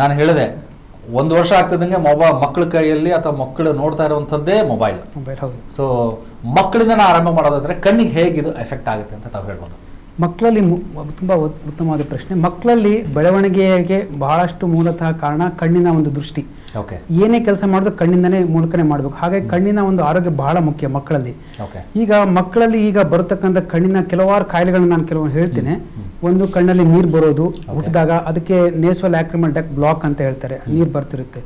ನಾನು ಹೇಳಿದೆ 1 ವರ್ಷ ಆಗ್ತಿದ್ದಂಗೆ ಮಕ್ಕಳ ಕೈಯಲ್ಲಿ ಅಥವಾ ಮಕ್ಕಳು ನೋಡ್ತಾ ಇರುವಂಥದ್ದೇ ಮೊಬೈಲ್. ಹೌದು. ಸೊ ಮಕ್ಕಳಿಂದ ಆರಂಭ ಮಾಡೋದಾದ್ರೆ ಕಣ್ಣಿಗೆ ಹೇಗಿದು ಎಫೆಕ್ಟ್ ಆಗುತ್ತೆ ಅಂತ ತಾವು ಹೇಳ್ಬೋದು? ಮಕ್ಕಳಲ್ಲಿ ತುಂಬ ಉತ್ತಮವಾದ ಪ್ರಶ್ನೆ. ಮಕ್ಕಳಲ್ಲಿ ಬೆಳವಣಿಗೆಗೆ ಬಹಳಷ್ಟು ಮೂಲತಃ ಕಾರಣ ಕಣ್ಣಿನ ಒಂದು ದೃಷ್ಟಿ. ಏನೇ ಕೆಲಸ ಮಾಡೋದು ಕಣ್ಣಿಂದನೇ ಮೂಲಕನೇ ಮಾಡಬೇಕು. ಹಾಗಾಗಿ ಕಣ್ಣಿನ ಒಂದು ಆರೋಗ್ಯ ಬಹಳ ಮುಖ್ಯ ಮಕ್ಕಳಲ್ಲಿ. ಈಗ ಮಕ್ಕಳಲ್ಲಿ ಈಗ ಬರತಕ್ಕಂಥ ಕಣ್ಣಿನ ಕೆಲವಾರು ಕಾಯಿಲೆಗಳನ್ನ ನಾನು ಕೆಲವು ಹೇಳ್ತೇನೆ. ಒಂದು, ಕಣ್ಣಲ್ಲಿ ನೀರು ಬರೋದು ಹುಟ್ಟಿದಾಗ, ಅದಕ್ಕೆ ನೇಸೋ ಲ್ಯಾಕ್ರಿಮಲ್ ಡಕ್ಟ್ ಬ್ಲಾಕ್ ಅಂತ ಹೇಳ್ತಾರೆ, ನೀರು ಬರ್ತಿರುತ್ತೆ.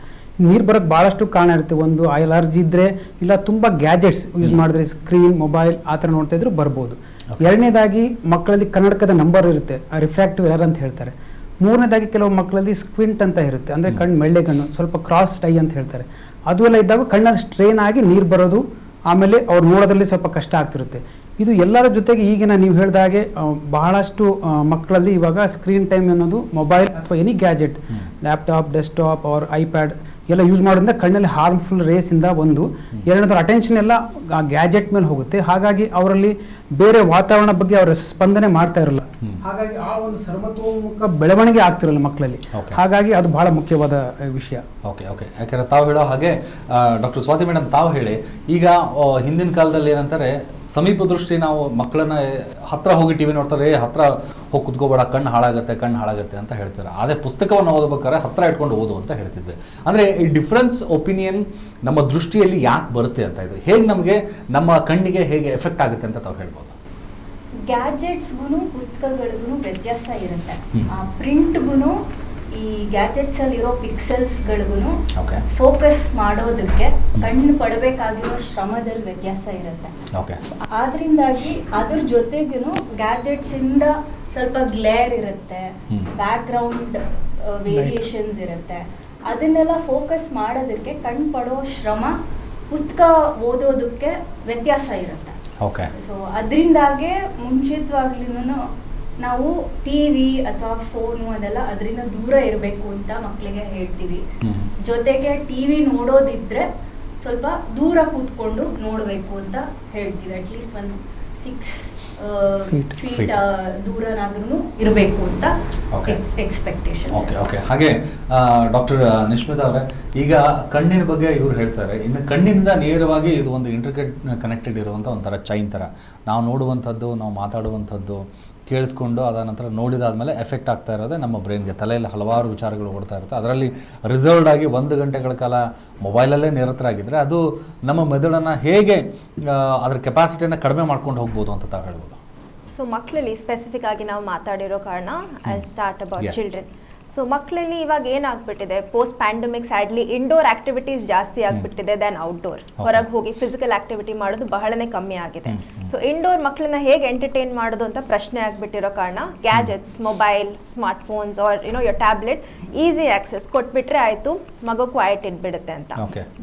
ನೀರು ಬರೋಕ್ಕೆ ಭಾಳಷ್ಟು ಕಾರಣ ಇರುತ್ತೆ. ಒಂದು ಅಲರ್ಜಿ ಇದ್ರೆ, ಇಲ್ಲ ತುಂಬ ಗ್ಯಾಜೆಟ್ಸ್ ಯೂಸ್ ಮಾಡಿದ್ರೆ, ಸ್ಕ್ರೀನ್, ಮೊಬೈಲ್ ಆ ಥರ ನೋಡ್ತಾ ಇದ್ರು ಬರ್ಬೋದು. ಎರಡನೇದಾಗಿ ಮಕ್ಕಳಲ್ಲಿ ಕನ್ನಡಕದ ನಂಬರ್ ಇರುತ್ತೆ, ರಿಫ್ರಾಕ್ಟಿವ್ ಎರರ್ ಅಂತ ಹೇಳ್ತಾರೆ. ಮೂರನೇದಾಗಿ ಕೆಲವು ಮಕ್ಕಳಲ್ಲಿ ಸ್ಕ್ವಿಂಟ್ ಅಂತ ಇರುತ್ತೆ, ಅಂದರೆ ಕಣ್ಣು ಮೆಳ್ಳೆ ಕಣ್ಣು, ಸ್ವಲ್ಪ ಕ್ರಾಸ್ ಐ ಅಂತ ಹೇಳ್ತಾರೆ. ಅದು ಎಲ್ಲ ಇದ್ದಾಗ ಕಣ್ಣಲ್ಲಿ ಸ್ಟ್ರೇನ್ ಆಗಿ ನೀರು ಬರೋದು, ಆಮೇಲೆ ಅವ್ರು ನೋಡೋದ್ರಲ್ಲಿ ಸ್ವಲ್ಪ ಕಷ್ಟ ಆಗ್ತಿರುತ್ತೆ. ಇದು ಎಲ್ಲರ ಜೊತೆಗೆ ಈಗಿನ ನೀವು ಹೇಳಿದ ಹಾಗೆ ಬಹಳಷ್ಟು ಮಕ್ಕಳಲ್ಲಿ ಇವಾಗ ಸ್ಕ್ರೀನ್ ಟೈಮ್ ಅನ್ನೋದು ಮೊಬೈಲ್ ಅಥವಾ ಎನಿ ಗ್ಯಾಜೆಟ್, ಲ್ಯಾಪ್ಟಾಪ್, ಡೆಸ್ಕ್ಟಾಪ್ ಅವ್ರ ಐಪ್ಯಾಡ್ ಎಲ್ಲ ಯೂಸ್ ಮಾಡೋದ್ರಿಂದ ಕಣ್ಣಲ್ಲಿ ಹಾರ್ಮ್ಫುಲ್ ರೇಸಿಂದ ಒಂದು. ಎರಡನೇದು ಅಟೆನ್ಷನ್ ಎಲ್ಲ ಗ್ಯಾಜೆಟ್ ಮೇಲೆ ಹೋಗುತ್ತೆ. ಹಾಗಾಗಿ ಅವರಲ್ಲಿ ಬೇರೆ ವಾತಾವರಣ ಬಗ್ಗೆ ಅವರ ಸ್ಪಂದನೆ ಮಾಡ್ತಾ ಇರಲ್ಲ. ಹಾಗಾಗಿ ಆ ಒಂದು ಸರ್ವತೋಮುಖ ಬೆಳವಣಿಗೆ ಆಗ್ತಿರಲ್ಲ ಮಕ್ಕಳಲ್ಲಿ. ಹಾಗಾಗಿ ಅದು ಬಹಳ ಮುಖ್ಯವಾದ ವಿಷಯ. ಓಕೆ ಓಕೆ ಯಾಕಂದ್ರೆ ತಾವು ಹೇಳೋ ಹಾಗೆ ಡಾಕ್ಟರ್ ಸ್ವಾತಿ ಮೇಡಮ್ ತಾವು ಹೇಳಿ, ಈಗ ಹಿಂದಿನ ಕಾಲದಲ್ಲಿ ಏನಂತಾರೆ, ಸಮೀಪ ದೃಷ್ಟಿ, ನಾವು ಮಕ್ಕಳನ್ನ ಹತ್ರ ಹೋಗಿ ಟಿವಿ ನೋಡ್ತಾರೆ, ಹತ್ರ ಹೋಗಿ ಕುತ್ಕೋಬೇಡ, ಕಣ್ಣು ಹಾಳಾಗುತ್ತೆ ಅಂತ ಹೇಳ್ತಾರೆ. ಅದೇ ಪುಸ್ತಕವನ್ನು ಓದಬೇಕಾದ್ರೆ ಹತ್ರ ಇಟ್ಕೊಂಡು ಓದು ಅಂತ ಹೇಳ್ತಿದ್ವಿ. ಅಂದರೆ ಈ ಡಿಫ್ರೆನ್ಸ್ ಒಪಿನಿಯನ್ ನಮ್ಮ ದೃಷ್ಟಿಯಲ್ಲಿ ಯಾಕೆ ಬರುತ್ತೆ ಅಂತ, ಇದು ಹೇಗೆ ನಮಗೆ ನಮ್ಮ ಕಣ್ಣಿಗೆ ಹೇಗೆ ಎಫೆಕ್ಟ್ ಆಗುತ್ತೆ ಅಂತ ತಾವು ಹೇಳ್ಬೋದು? ಗ್ಯಾಜೆಟ್ಸ್ಗೂ ಪುಸ್ತಕಗಳಿಗೂ ವ್ಯತ್ಯಾಸ ಇರುತ್ತೆ. ಪ್ರಿಂಟ್ಗೂ ಈ ಗ್ಯಾಜೆಟ್ಸ್ ಅಲ್ಲಿ ಇರೋ ಪಿಕ್ಸೆಲ್ಸ್ಗಳಿಗೂ ಫೋಕಸ್ ಮಾಡೋದಕ್ಕೆ ಕಣ್ಣು ಪಡಬೇಕಾಗಿರೋ ಶ್ರಮದಲ್ಲಿ ವ್ಯತ್ಯಾಸ ಇರುತ್ತೆ. ಆದ್ರಿಂದಾಗಿ ಅದ್ರ ಜೊತೆಗೂ ಗ್ಯಾಜೆಟ್ಸ್ ಇಂದ ಸ್ವಲ್ಪ ಗ್ಲೇರ್ ಇರುತ್ತೆ, ಬ್ಯಾಕ್ ಗ್ರೌಂಡ್ ವೇರಿಯೇಷನ್ಸ್ ಇರುತ್ತೆ. ಅದನ್ನೆಲ್ಲ ಫೋಕಸ್ ಮಾಡೋದಕ್ಕೆ ಕಣ್ಣು ಪಡೋ ಶ್ರಮ ಪುಸ್ತಕ ಓದೋದಕ್ಕೆ ವ್ಯತ್ಯಾಸ ಇರುತ್ತೆ. ಸೊ ಅದರಿಂದಾಗೆ ಮುಂಚಿತವಾಗ್ಲೂ ನಾವು ಟಿವಿ ಅಥವಾ ಫೋನು ಅದೆಲ್ಲ ಅದರಿಂದ ದೂರ ಇರಬೇಕು ಅಂತ ಮಕ್ಕಳಿಗೆ ಹೇಳ್ತೀವಿ. ಜೊತೆಗೆ ಟಿವಿ ನೋಡೋದಿದ್ರೆ ಸ್ವಲ್ಪ ದೂರ ಕೂತ್ಕೊಂಡು ನೋಡಬೇಕು ಅಂತ ಹೇಳ್ತೀವಿ. ಅಟ್ಲೀಸ್ಟ್ ಒಂದು 6 ಫೀಟ್ ದೂರನಾದ್ರೂ ಇರಬೇಕು ಅಂತ ಎಕ್ಸ್ಪೆಕ್ಟೇಷನ್. ಓಕೆ ಹಾಗೆ ಡಾಕ್ಟರ್ ನಿಶ್ಮಿತಾ ಅವರೇ, ಈಗ ಕಣ್ಣಿನ ಬಗ್ಗೆ ಇವ್ರು ಹೇಳ್ತಾರೆ, ಇನ್ನು ಕಣ್ಣಿನಿಂದ ನೇರವಾಗಿ ಇದು ಒಂದು ಇಂಟ್ರಿಕೇಟ್ ಕನೆಕ್ಟೆಡ್ ಇರುವಂಥ ಒಂಥರ ಚೈನ್ ಥರ. ನಾವು ನೋಡುವಂಥದ್ದು, ನಾವು ಮಾತಾಡುವಂಥದ್ದು ಕೇಳಿಸ್ಕೊಂಡು ಅದ ನಂತರ ನೋಡಿದಾದ್ಮೇಲೆ ಎಫೆಕ್ಟ್ ಆಗ್ತಾ ಇರೋದೇ ನಮ್ಮ ಬ್ರೈನ್ಗೆ. ತಲೆಯಲ್ಲಿ ಹಲವಾರು ವಿಚಾರಗಳು ಓಡ್ತಾ ಇರುತ್ತೆ. ಅದರಲ್ಲಿ ರಿಸರ್ವ್ಡ್ ಆಗಿ 1 ಗಂಟೆಗಳ ಕಾಲ ಮೊಬೈಲಲ್ಲೇ ನಿರತರಾಗಿದ್ದರೆ ಅದು ನಮ್ಮ ಮೆದುಳನ್ನು ಹೇಗೆ ಅದರ ಕೆಪಾಸಿಟಿಯನ್ನು ಕಡಿಮೆ ಮಾಡ್ಕೊಂಡು ಹೋಗ್ಬೋದು ಅಂತ ತಾವು ಹೇಳ್ಬೋದು? ಸೊ ಮಕ್ಕಳಲ್ಲಿ ಸ್ಪೆಸಿಫಿಕ್ ಆಗಿ ನಾವು ಮಾತಾಡಿರೋ ಕಾರಣ I start about children. So ಮಕ್ಕಳಲ್ಲಿ ಇವಾಗ ಏನಾಗ್ಬಿಟ್ಟಿದೆ, post pandemic sadly indoor activities ಜಾಸ್ತಿ ಆಗ್ಬಿಟ್ಟಿದೆ ದೆನ್ ಔಟ್ಡೋರ್. ಹೊರಗೆ ಹೋಗಿ ಫಿಸಿಕಲ್ ಆಕ್ಟಿವಿಟಿ ಮಾಡೋದು ಬಹಳನೇ ಕಮ್ಮಿ ಆಗಿದೆ. ಸೊ ಇಂಡೋರ್ ಮಕ್ಕಳನ್ನ ಹೇಗೆ ಎಂಟರ್ಟೈನ್ ಮಾಡೋದು ಅಂತ ಪ್ರಶ್ನೆ ಆಗ್ಬಿಟ್ಟಿರೋ ಕಾರಣ gadgets, mobile, smart phones or your tablet easy access ಕೊಟ್ಬಿಟ್ರೆ ಆಯ್ತು, ಮಗು ಕ್ವೈಟ್ ಇಟ್ಬಿಡುತ್ತೆ ಅಂತ.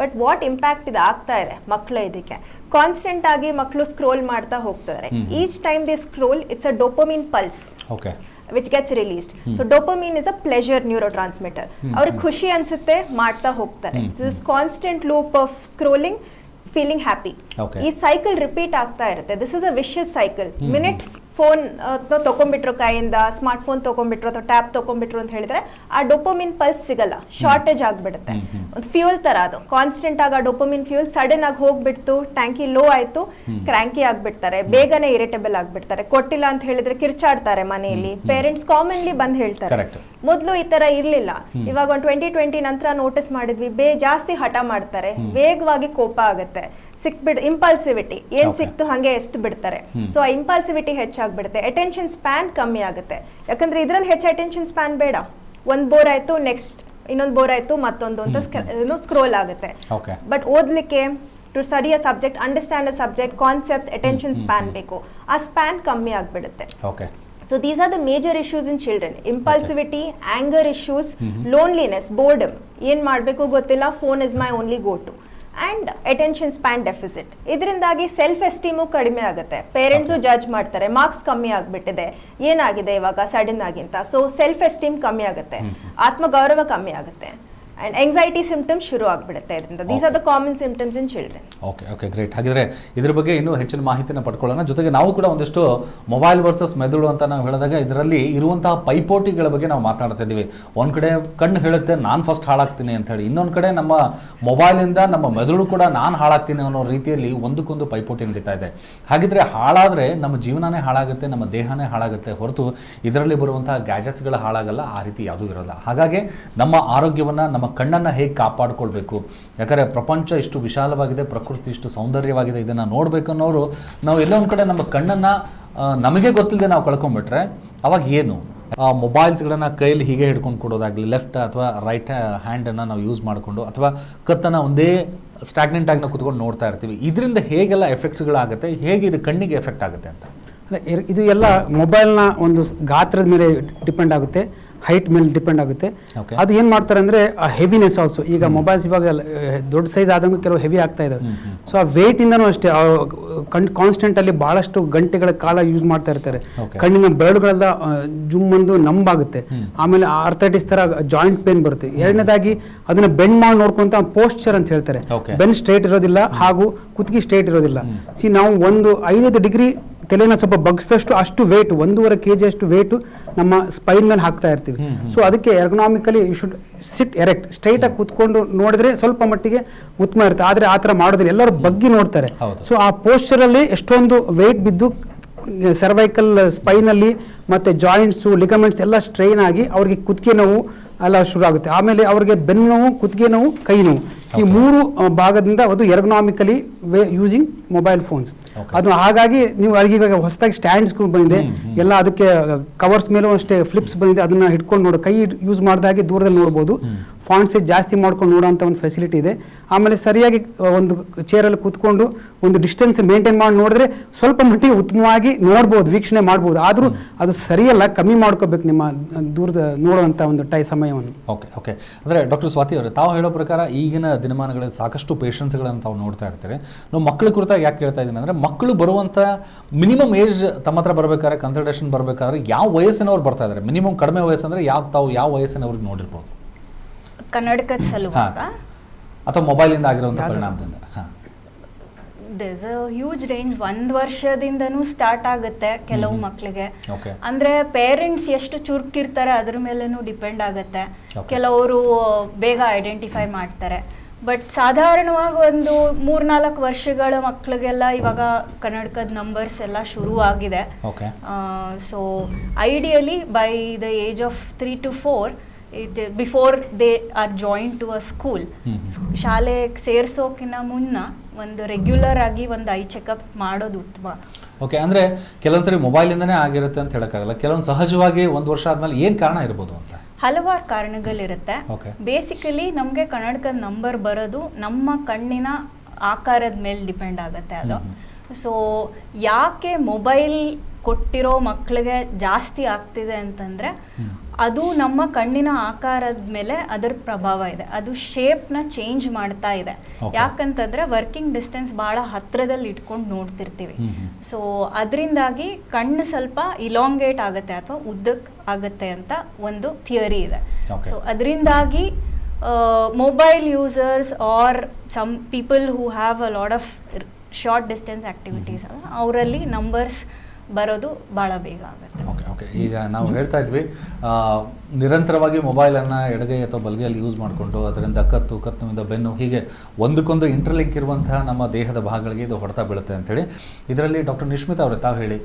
ಬಟ್ ವಾಟ್ ಇಂಪ್ಯಾಕ್ಟ್ ಇದು ಆಗ್ತಾ ಇದೆ ಮಕ್ಕಳು, ಇದಕ್ಕೆ ಕಾನ್ಸ್ಟೆಂಟ್ ಆಗಿ ಮಕ್ಕಳು ಸ್ಕ್ರೋಲ್ ಮಾಡ್ತಾ ಹೋಗ್ತಾರೆ. Each time they scroll it's a dopamine pulse which gets released. So dopamine is a pleasure neurotransmitter. ಅವ್ರಿಗೆ ಖುಷಿ ಅನ್ಸುತ್ತೆ, ಮಾಡ್ತಾ ಹೋಗ್ತಾರೆ. This constant loop of scrolling, feeling happy. ಈ ಸೈಕಲ್ ರಿಪೀಟ್ ಆಗ್ತಾ ಇರುತ್ತೆ. This is a vicious cycle. Minute phone ತಗೊಂಡ್ಬಿಟ್ರು ಕೈಯಿಂದ, ಸ್ಮಾರ್ಟ್ ಫೋನ್ ತಗೊಂಡ್ಬಿಟ್ರು ಅಥವಾ ಟ್ಯಾಬ್ ತಗೊಂಡ್ಬಿಟ್ರು ಅಂತ ಹೇಳಿದ್ರೆ ಆ ಡೋಪಮಿನ್ ಪಲ್ಸ್ ಸಿಗಲ್ಲ, ಶಾರ್ಟೇಜ್ ಆಗ್ಬಿಡುತ್ತೆ. ಒಂದು ಫ್ಯೂಲ್ ತರ ಅದು, ಕಾನ್ಸ್ಟೆಂಟ್ ಆಗಿ ಆ ಡೋಪಮಿನ್ ಫ್ಯೂಲ್ ಸಡನ್ ಆಗಿ ಹೋಗ್ಬಿಡ್ತು, ಟ್ಯಾಂಕಿ ಲೋ ಆಯ್ತು, ಕ್ರ್ಯಾಂಕಿ ಆಗ್ಬಿಡ್ತಾರೆ, ಬೇಗನೆ ಇರಿಟೇಬಲ್ ಆಗ್ಬಿಡ್ತಾರೆ. ಕೊಟ್ಟಿಲ್ಲ ಅಂತ ಹೇಳಿದ್ರೆ ಕಿರ್ಚಾಡ್ತಾರೆ ಮನೆಯಲ್ಲಿ. ಪೇರೆಂಟ್ಸ್ ಕಾಮನ್ಲಿ ಬಂದ್ ಹೇಳ್ತಾರೆ. ಮೊದ್ಲು ಈ ತರ ಇರ್ಲಿಲ್ಲ. ಇವಾಗ ಒಂದು 2020 ನಂತರ ನೋಟಿಸ್ ಮಾಡಿದ್ವಿ, ಜಾಸ್ತಿ ಹಠ ಮಾಡ್ತಾರೆ, ವೇಗವಾಗಿ ಕೋಪ ಆಗುತ್ತೆ, ಇಂಪಲ್ಸಿವಿಟಿ ಏನ್ ಸಿಕ್ತು ಹಂಗೆ ಎಸ್ತು ಬಿಡ್ತಾರೆ. ಸೊ ಆ ಇಂಪಲ್ಸಿವಿಟಿ ಹೆಚ್ಚಾಗ್ಬಿಡುತ್ತೆ. ಅಟೆನ್ಷನ್ ಸ್ಪ್ಯಾನ್ ಕಮ್ಮಿ ಆಗುತ್ತೆ. ಯಾಕಂದ್ರೆ ಇದ್ರಲ್ಲಿ ಹೆಚ್ಚು ಅಟೆನ್ಷನ್ ಸ್ಪ್ಯಾನ್ ಬೇಡ. ಒಂದ್ ಬೋರ್ ಆಯ್ತು, ನೆಕ್ಸ್ಟ್ ಇನ್ನೊಂದು ಬೋರ್ ಆಯ್ತು, ಮತ್ತೊಂದು ಅಂತ ಸ್ಕ್ರೋಲ್ ಆಗುತ್ತೆ. ಬಟ್ ಓದ್ಲಿಕ್ಕೆ, to study a subject, understand a subject, concepts, attention span ಬೇಕು. ಆ ಸ್ಪ್ಯಾನ್ ಕಮ್ಮಿ ಆಗ್ಬಿಡುತ್ತೆ. So these are the major issues in children. Impulsivity, anger issues, loneliness, boredom. ಏನ್ ಮಾಡ್ಬೇಕು ಗೊತ್ತಿಲ್ಲ, phone is my only go to. And attention span deficit. ಇದರಿಂದಾಗಿ self esteem ಕಡಿಮೆ ಆಗುತ್ತೆ. ಪೇರೆಂಟ್ಸು ಜಡ್ಜ್ ಮಾಡ್ತಾರೆ, ಮಾರ್ಕ್ಸ್ ಕಮ್ಮಿ ಆಗ್ಬಿಟ್ಟಿದೆ, ಏನಾಗಿದೆ ಇವಾಗ ಸಡನ್ ಆಗಿ ಅಂತ. ಸೊ ಸೆಲ್ಫ್ ಎಸ್ಟೀಮ್ ಕಮ್ಮಿ ಆಗುತ್ತೆ, ಆತ್ಮಗೌರವ ಕಮ್ಮಿ ಆಗುತ್ತೆ. ಆ್ಯಂಡ್ ಎಂಗ್ಸೈಟಿ ಸಿಂಪ್ಟಮ್ಸ್ ಶುರು ಆಗಿಬಿಡುತ್ತೆ ಇದರಿಂದ. These are the common symptoms in children. Okay great. ಹಾಗಿದ್ರೆ ಇದ್ರ ಬಗ್ಗೆ ಇನ್ನೂ ಹೆಚ್ಚಿನ ಮಾಹಿತಿನ ಪಡ್ಕೊಳ್ಳೋಣ. ಜೊತೆಗೆ ನಾವು ಕೂಡ ಒಂದಿಷ್ಟು ಮೊಬೈಲ್ ವರ್ಸಸ್ ಮೆದುಳು ಅಂತ ನಾವು ಹೇಳಿದಾಗ ಇದರಲ್ಲಿ ಇರುವಂತಹ ಪೈಪೋಟಿಗಳ ಬಗ್ಗೆ ನಾವು ಮಾತಾಡ್ತಾ ಇದ್ದೀವಿ. ಒಂದು ಕಡೆ ಕಣ್ಣು ಹೇಳುತ್ತೆ ನಾನು ಫಸ್ಟ್ ಹಾಳಾಗ್ತೀನಿ ಅಂತ ಹೇಳಿ, ಇನ್ನೊಂದು ಕಡೆ ನಮ್ಮ ಮೊಬೈಲಿಂದ ನಮ್ಮ ಮೆದುಳು ಕೂಡ ನಾನು ಹಾಳಾಗ್ತೀನಿ ಅನ್ನೋ ರೀತಿಯಲ್ಲಿ ಒಂದಕ್ಕೊಂದು ಪೈಪೋಟಿ ನಡೀತಾ ಇದೆ. ಹಾಗಿದ್ರೆ ಹಾಳಾದರೆ ನಮ್ಮ ಜೀವನನೇ ಹಾಳಾಗುತ್ತೆ, ನಮ್ಮ ದೇಹನೇ ಹಾಳಾಗುತ್ತೆ ಹೊರತು ಇದರಲ್ಲಿ ಬರುವಂತಹ ಗ್ಯಾಜೆಟ್ಸ್ಗಳ ಹಾಳಾಗಲ್ಲ. ಆ ರೀತಿ ಯಾವುದೂ ಇರೋಲ್ಲ. ಹಾಗಾಗಿ ನಮ್ಮ ಆರೋಗ್ಯವನ್ನು, ನಮ್ಮ ಕಣ್ಣನ್ನು ಹೇಗೆ ಕಾಪಾಡಿಕೊಳ್ಬೇಕು, ಯಾಕಂದರೆ ಪ್ರಪಂಚ ಇಷ್ಟು ವಿಶಾಲವಾಗಿದೆ, ಪ್ರಕೃತಿ ಇಷ್ಟು ಸೌಂದರ್ಯವಾಗಿದೆ, ಇದನ್ನು ನೋಡಬೇಕನ್ನೋರು ನಾವು ಎಲ್ಲೋ ಒಂದು ಕಡೆ ನಮ್ಮ ಕಣ್ಣನ್ನು ನಮಗೆ ಗೊತ್ತಿಲ್ಲದೆ ನಾವು ಕಳ್ಕೊಂಡ್ಬಿಟ್ರೆ ಅವಾಗ ಏನು? ಮೊಬೈಲ್ಸ್ಗಳನ್ನು ಕೈಯಲ್ಲಿ ಹೀಗೆ ಹಿಡ್ಕೊಂಡು ಕೊಡೋದಾಗಲಿ, ಲೆಫ್ಟ್ ಅಥವಾ ರೈಟ್ ಹ್ಯಾಂಡನ್ನು ನಾವು ಯೂಸ್ ಮಾಡಿಕೊಂಡು ಅಥವಾ ಕತ್ತನ್ನು ಒಂದೇ ಸ್ಟಾಗ್ನೆಂಟ್ ಆಗಿ ನಾವು ಕುತ್ಕೊಂಡು ನೋಡ್ತಾ ಇರ್ತೀವಿ. ಇದರಿಂದ ಹೇಗೆಲ್ಲ ಎಫೆಕ್ಟ್ಸ್ಗಳಾಗುತ್ತೆ, ಹೇಗೆ ಇದು ಕಣ್ಣಿಗೆ ಎಫೆಕ್ಟ್ ಆಗುತ್ತೆ ಅಂತ? ಇದು ಎಲ್ಲ ಮೊಬೈಲ್ನ ಒಂದು ಗಾತ್ರದ ಮೇಲೆ ಡಿಪೆಂಡ್ ಆಗುತ್ತೆ, ಹೈಟ್ ಮೇಲೆ ಡಿಪೆಂಡ್ ಆಗುತ್ತೆ. ಅದು ಏನು ಮಾಡ್ತಾರೆ ಅಂದರೆ ಆ ಹೆವಿನೆಸ್ ಆಲ್ಸೋ. ಈಗ ಮೊಬೈಲ್ಸ್ ಇವಾಗ ದೊಡ್ಡ ಸೈಜ್ ಆದಂಗೆ ಕೆಲವು ಹೆವಿ ಆಗ್ತಾ ಇದ್ದಾವೆ. ಸೊ ಆ ವೆಯ್ಟಿಂದನೂ ಅಷ್ಟೇ ಕಾನ್ಸ್ಟೆಂಟಲ್ಲಿ ಭಾಳಷ್ಟು ಗಂಟೆಗಳ ಕಾಲ ಯೂಸ್ ಮಾಡ್ತಾ ಇರ್ತಾರೆ. ಕಣ್ಣಿನ ಬೆರಳುಗಳೆಲ್ಲ ಜುಮ್ಮಂದು ನಂಬಾಗುತ್ತೆ. ಆಮೇಲೆ ಆರ್ಥೈಟಿಸ್ ಥರ ಜಾಯಿಂಟ್ ಪೇನ್ ಬರುತ್ತೆ. ಎರಡನೇದಾಗಿ ಅದನ್ನ ಬೆಂಡ್ ಮಾಡಿ ನೋಡ್ಕೊಂತ ಪೋಸ್ಚರ್ ಅಂತ ಹೇಳ್ತಾರೆ. ಬೆನ್ ಸ್ಟ್ರೇಟ್ ಇರೋದಿಲ್ಲ ಹಾಗೂ ಕುತ್ತಿಗೆ ಸ್ಟ್ರೇಟ್ ಇರೋದಿಲ್ಲ. ನಾವು ಒಂದು 5 ಡಿಗ್ರಿ ತಲೆನ ಸ್ವಲ್ಪ ಬಗ್ಸಷ್ಟು ಅಷ್ಟು ವೇಟ್, 1.5 kg ಅಷ್ಟು ವೇಟು ನಮ್ಮ ಸ್ಪೈನ್ ಮೇಲೆ ಹಾಕ್ತಾ ಇರ್ತೀವಿ. ಸೊ ಅದಕ್ಕೆ ergonomically you should sit erect, straight ಆಗಿ ಕೂತ್ಕೊಂಡು ನೋಡಿದ್ರೆ ಸ್ವಲ್ಪ ಮಟ್ಟಿಗೆ ಉತ್ತಮ ಇರುತ್ತೆ. ಆದರೆ ಆ ಥರ ಮಾಡೋದಿಲ್ಲ, ಎಲ್ಲರೂ ಬಗ್ಗಿ ನೋಡ್ತಾರೆ. ಸೊ ಆ ಪೋಸ್ಚರಲ್ಲಿ ಎಷ್ಟೊಂದು ವೇಟ್ ಬಿದ್ದು ಸರ್ವೈಕಲ್ ಸ್ಪೈನಲ್ಲಿ ಮತ್ತು ಜಾಯಿಂಟ್ಸು, ಲಿಗಮೆಂಟ್ಸ್ ಎಲ್ಲ ಸ್ಟ್ರೈನ್ ಆಗಿ ಅವ್ರಿಗೆ ಕುತ್ತಿಗೆ ನೋವು ಎಲ್ಲ ಶುರು ಆಗುತ್ತೆ. ಆಮೇಲೆ ಅವ್ರಿಗೆ ಬೆನ್ನು ನೋವು, ಕುತ್ತಿಗೆ ನೋವು, ಕೈ ನೋವು, ಈ 3 ಭಾಗದಿಂದ ಅದು ಎರ್ಗೊನಾಮಿಕಲಿ ಯೂಸಿಂಗ್ ಮೊಬೈಲ್ ಫೋನ್ಸ್. ಅದು ಹಾಗಾಗಿ ನೀವು ಇವಾಗ ಹೊಸದಾಗಿ ಸ್ಟ್ಯಾಂಡ್ಸ್ಗಳು ಬಂದಿದೆ, ಎಲ್ಲ ಅದಕ್ಕೆ ಕವರ್ಸ್ ಮೇಲೂ ಅಷ್ಟೇ ಫ್ಲಿಪ್ಸ್ ಬಂದಿದೆ. ಅದನ್ನ ಹಿಡ್ಕೊಂಡು ನೋಡೋ, ಕೈ ಯೂಸ್ ಮಾಡಿದಾಗೆ ದೂರದಲ್ಲಿ ನೋಡ್ಬೋದು. ಫಾಂಟ್ ಸೈಜ್ ಜಾಸ್ತಿ ಮಾಡ್ಕೊಂಡು ನೋಡೋಂಥ ಒಂದು ಫೆಸಿಲಿಟಿ ಇದೆ. ಆಮೇಲೆ ಸರಿಯಾಗಿ ಒಂದು ಚೇರಲ್ಲಿ ಕೂತ್ಕೊಂಡು ಒಂದು ಡಿಸ್ಟೆನ್ಸ್ ಮೇಂಟೈನ್ ಮಾಡಿ ನೋಡಿದ್ರೆ ಸ್ವಲ್ಪ ಮಟ್ಟಿಗೆ ಉತ್ತಮವಾಗಿ ನೋಡ್ಬೋದು, ವೀಕ್ಷಣೆ ಮಾಡ್ಬೋದು. ಆದರೂ ಅದು ಸರಿಯಲ್ಲ, ಕಮ್ಮಿ ಮಾಡ್ಕೋಬೇಕು ನಿಮ್ಮ ದೂರದ ನೋಡುವಂಥ ಒಂದು ಸಮಯವನ್ನು. ಓಕೆ ಅಂದರೆ ಡಾಕ್ಟರ್ ಸ್ವಾತಿ ಅವರೇ, ತಾವು ಹೇಳೋ ಪ್ರಕಾರ ಈಗಿನ ದಿನಮಾನಗಳಲ್ಲಿ ಸಾಕಷ್ಟು ಪೇಷಂಟ್ಸ್ಗಳನ್ನು ತಾವು ನೋಡ್ತಾ ಇರ್ತಾರೆ. ನಾವು ಮಕ್ಕಳ ಕುರಿತಾಗಿ ಯಾಕೆ ಹೇಳ್ತಾ ಇದ್ದೀನಿ ಅಂದರೆ, ಮಕ್ಕಳು ಬರುವಂಥ ಮಿನಿಮಮ್ ಏಜ್ ತಮ್ಮ ಹತ್ರ ಬರಬೇಕಾದ್ರೆ, ಕನ್ಸಲ್ಟೇಷನ್ ಬರಬೇಕಾದ್ರೆ ಯಾವ ವಯಸ್ಸಿನವ್ರು ಬರ್ತಾ ಇದ್ದಾರೆ? ಮಿನಿಮಮ್ ಕಡಿಮೆ ವಯಸ್ಸಂದರೆ ಯಾವ ವಯಸ್ಸಿನವ್ರಿಗೆ ನೋಡಿರ್ಬೋದು? ಕನ್ನಡಕದ ಸಲುವಾಗ ಅಥವಾ ಮೊಬೈಲಿಂದ ಆಗಿರುವಂಥ ಪರಿಣಾಮದಿಂದ? This a huge range. 1 ವರ್ಷದಿಂದನೂ ಸ್ಟಾರ್ಟ್ ಆಗುತ್ತೆ ಕೆಲವು ಮಕ್ಕಳಿಗೆ. ಅಂದ್ರೆ ಪೇರೆಂಟ್ಸ್ ಎಷ್ಟು ಚುರುಕಿರ್ತಾರೆ ಅದ್ರ ಮೇಲೇನೂ ಡಿಪೆಂಡ್ ಆಗುತ್ತೆ. ಕೆಲವರು ಬೇಗ ಐಡೆಂಟಿಫೈ ಮಾಡ್ತಾರೆ. ಬಟ್ ಸಾಧಾರಣವಾಗಿ ಒಂದು 3-4 ವರ್ಷಗಳ ಮಕ್ಕಳಿಗೆಲ್ಲ ಇವಾಗ ಕನ್ನಡಕದ ನಂಬರ್ಸ್ ಎಲ್ಲ ಶುರು ಆಗಿದೆ. So ideally by the age of 3 to 4 before they are join to a school, ಶಾಲೆಗೆ ಸೇರಿಸೋಕಿನ್ನ ಮುನ್ನ ಒಂದು ರೆಗ್ಯುಲರ್ ಆಗಿ ಒಂದು ಐ ಚೆಕಪ್ ಮಾಡೋದು ಉತ್ತಮ. ಓಕೆ, ಅಂದರೆ ಕೆಲವೊಂದ್ಸರಿ ಮೊಬೈಲಿಂದನೇ ಆಗಿರುತ್ತೆ ಅಂತ ಹೇಳೋಕ್ಕಾಗಲ್ಲ. ಕೆಲವೊಂದು ಸಹಜವಾಗಿ 1 ವರ್ಷ ಆದಮೇಲೆ ಏನು ಕಾರಣ ಇರ್ಬೋದು ಅಂತ? ಹಲವಾರು ಕಾರಣಗಳಿರುತ್ತೆ. ಬೇಸಿಕಲಿ ನಮಗೆ ಕನ್ನಡಕದ ನಂಬರ್ ಬರೋದು ನಮ್ಮ ಕಣ್ಣಿನ ಆಕಾರದ ಮೇಲೆ ಡಿಪೆಂಡ್ ಆಗುತ್ತೆ ಅದು. ಸೊ ಯಾಕೆ ಮೊಬೈಲ್ ಕೊಟ್ಟಿರೋ ಮಕ್ಕಳಿಗೆ ಜಾಸ್ತಿ ಆಗ್ತಿದೆ ಅಂತಂದರೆ, ಅದು ನಮ್ಮ ಕಣ್ಣಿನ ಆಕಾರದ ಮೇಲೆ ಅದರ ಪ್ರಭಾವ ಇದೆ. ಅದು ಶೇಪ್ನ ಚೇಂಜ್ ಮಾಡ್ತಾ ಇದೆ. ಯಾಕಂತಂದರೆ ವರ್ಕಿಂಗ್ ಡಿಸ್ಟೆನ್ಸ್ ಭಾಳ ಹತ್ತಿರದಲ್ಲಿ ಇಟ್ಕೊಂಡು ನೋಡ್ತಿರ್ತೀವಿ. ಸೊ ಅದರಿಂದಾಗಿ ಕಣ್ಣು ಸ್ವಲ್ಪ ಇಲಾಂಗೇಟ್ ಆಗುತ್ತೆ ಅಥವಾ ಉದ್ದಕ್ಕೆ ಆಗುತ್ತೆ ಅಂತ ಒಂದು ಥಿಯರಿ ಇದೆ. ಸೊ ಅದರಿಂದಾಗಿ mobile users are some people who have a lot of short distance activities ಅಲ್ಲ, ಅವರಲ್ಲಿ ನಂಬರ್ಸ್ ಬರೋದು ಭಾಳ ಬೇಗ ಆಗುತ್ತೆ. ಓಕೆ, ಈಗ ನಾವು ಹೇಳ್ತಾ ಇದ್ವಿ ನಿರಂತರವಾಗಿ ಮೊಬೈಲನ್ನು ಎಡಗೈ ಅಥವಾ ಬಲಗೈಯಲ್ಲಿ ಯೂಸ್ ಮಾಡಿಕೊಂಡು ಅದರಿಂದ ಕತ್ತುವಿಂದ ಬೆನ್ನು, ಹೀಗೆ ಒಂದಕ್ಕೊಂದು ಇಂಟರ್ಲಿಂಕ್ ಇರುವಂತಹ ನಮ್ಮ ದೇಹದ ಭಾಗಗಳಿಗೆ ಇದು ಹೊಡೆತ ಬೀಳುತ್ತೆ ಅಂಥೇಳಿ. ಇದರಲ್ಲಿ ಡಾಕ್ಟರ್ ನಿಶ್ಮಿತಾ ಅವರೇ, ತಾವು ಹೇಳಿ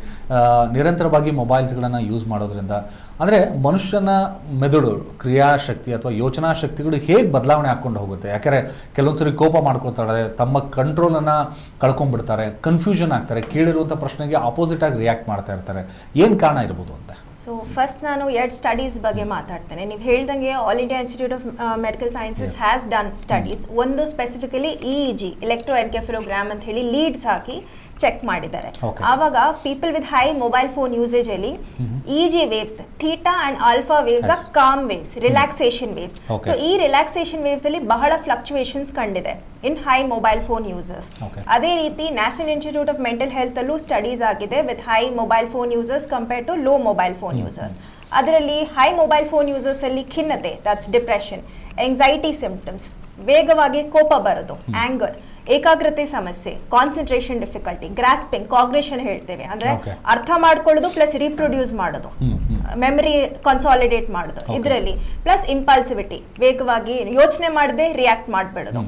ನಿರಂತರವಾಗಿ ಮೊಬೈಲ್ಸ್ಗಳನ್ನು ಯೂಸ್ ಮಾಡೋದ್ರಿಂದ ಅಂದರೆ ಮನುಷ್ಯನ ಮೆದುಳು ಕ್ರಿಯಾಶಕ್ತಿ ಅಥವಾ ಯೋಚನಾ ಶಕ್ತಿಗಳು ಹೇಗೆ ಬದಲಾವಣೆ ಹಾಕ್ಕೊಂಡು ಹೋಗುತ್ತೆ? ಯಾಕೆಂದರೆ ಕೆಲವೊಂದು ಸರಿ ಕೋಪ ಮಾಡ್ಕೊಳ್ತಾರೆ, ತಮ್ಮ ಕಂಟ್ರೋಲನ್ನು ಕಳ್ಕೊಂಡ್ಬಿಡ್ತಾರೆ, ಕನ್ಫ್ಯೂಷನ್ ಆಗ್ತಾರೆ, ಕೇಳಿರುವಂಥ ಪ್ರಶ್ನೆಗೆ ಆಪೋಸಿಟ್ ಆಗಿ ರಿಯಾಕ್ಟ್ ಮಾಡ್ತಾ ಇರ್ತಾರೆ. ಏನು ಕಾರಣ ಇರ್ಬೋದು ಅಂತ? ಸೊ ಫಸ್ಟ್ ನಾನು 2 ಸ್ಟಡೀಸ್ ಬಗ್ಗೆ ಮಾತಾಡ್ತೇನೆ. ನೀವು ಹೇಳ್ದಂಗೆ all India institute of medical sciences has done studies. ಒಂದು ಸ್ಪೆಸಿಫಿಕಲಿ EEG, ಎಲೆಕ್ಟ್ರೋಎನ್ಕೆಫೆಲೋಗ್ರಾಮ್ ಅಂತ ಹೇಳಿ ಲೀಡ್ಸ್ ಹಾಕಿ ಚೆಕ್ ಮಾಡಿದ್ದಾರೆ. ಆವಾಗ people with high mobile phone usage ಅಲ್ಲಿ EEG waves, theta and alpha waves R com waves, relaxation waves. So ಈ relaxation waves ಅಲ್ಲಿ ಬಹಳ fluctuations ಕಂಡಿದೆ in high mobile phone users. ಅದೇ ರೀತಿ national institute of mental health ಅಲ್ಲೂ studies ಆಗಿದೆ with high mobile phone users compared to low mobile phone users. ಅದರಲ್ಲಿ high mobile phone users ಅಲ್ಲಿ ಖಿನ್ನತೆ, ದಟ್ಸ್ ಡಿಪ್ರೆಷನ್, ಎಂಗ್ಸೈಟಿ ಸಿಂಪ್ಟಮ್ಸ್, ವೇಗವಾಗಿ ಕೋಪ ಬರೋದು, ಆಂಗರ್, ಏಕಾಗ್ರತೆ ಸಮಸ್ಯೆ, ಕಾನ್ಸಂಟ್ರೇಷನ್ ಡಿಫಿಕಲ್ಟಿ, ಗ್ರಾಸ್ಪಿಂಗ್, ಕಾಗ್ನಿಷನ್ ಹೇಳ್ತೇವೆ ಅಂದ್ರೆ ಅರ್ಥ ಮಾಡ್ಕೊಳ್ಳೋದು ಪ್ಲಸ್ ರೀಪ್ರೊಡ್ಯೂಸ್ ಮಾಡೋದು, ಮೆಮರಿ ಕನ್ಸಾಲಿಡೇಟ್ ಮಾಡೋದು, ಇದರಲ್ಲಿ ಪ್ಲಸ್ ಇಂಪಲ್ಸಿವಿಟಿ, ವೇಗವಾಗಿ ಯೋಚನೆ ಮಾಡದೆ ರಿಯಾಕ್ಟ್ ಮಾಡ್ಬಿಡೋದು,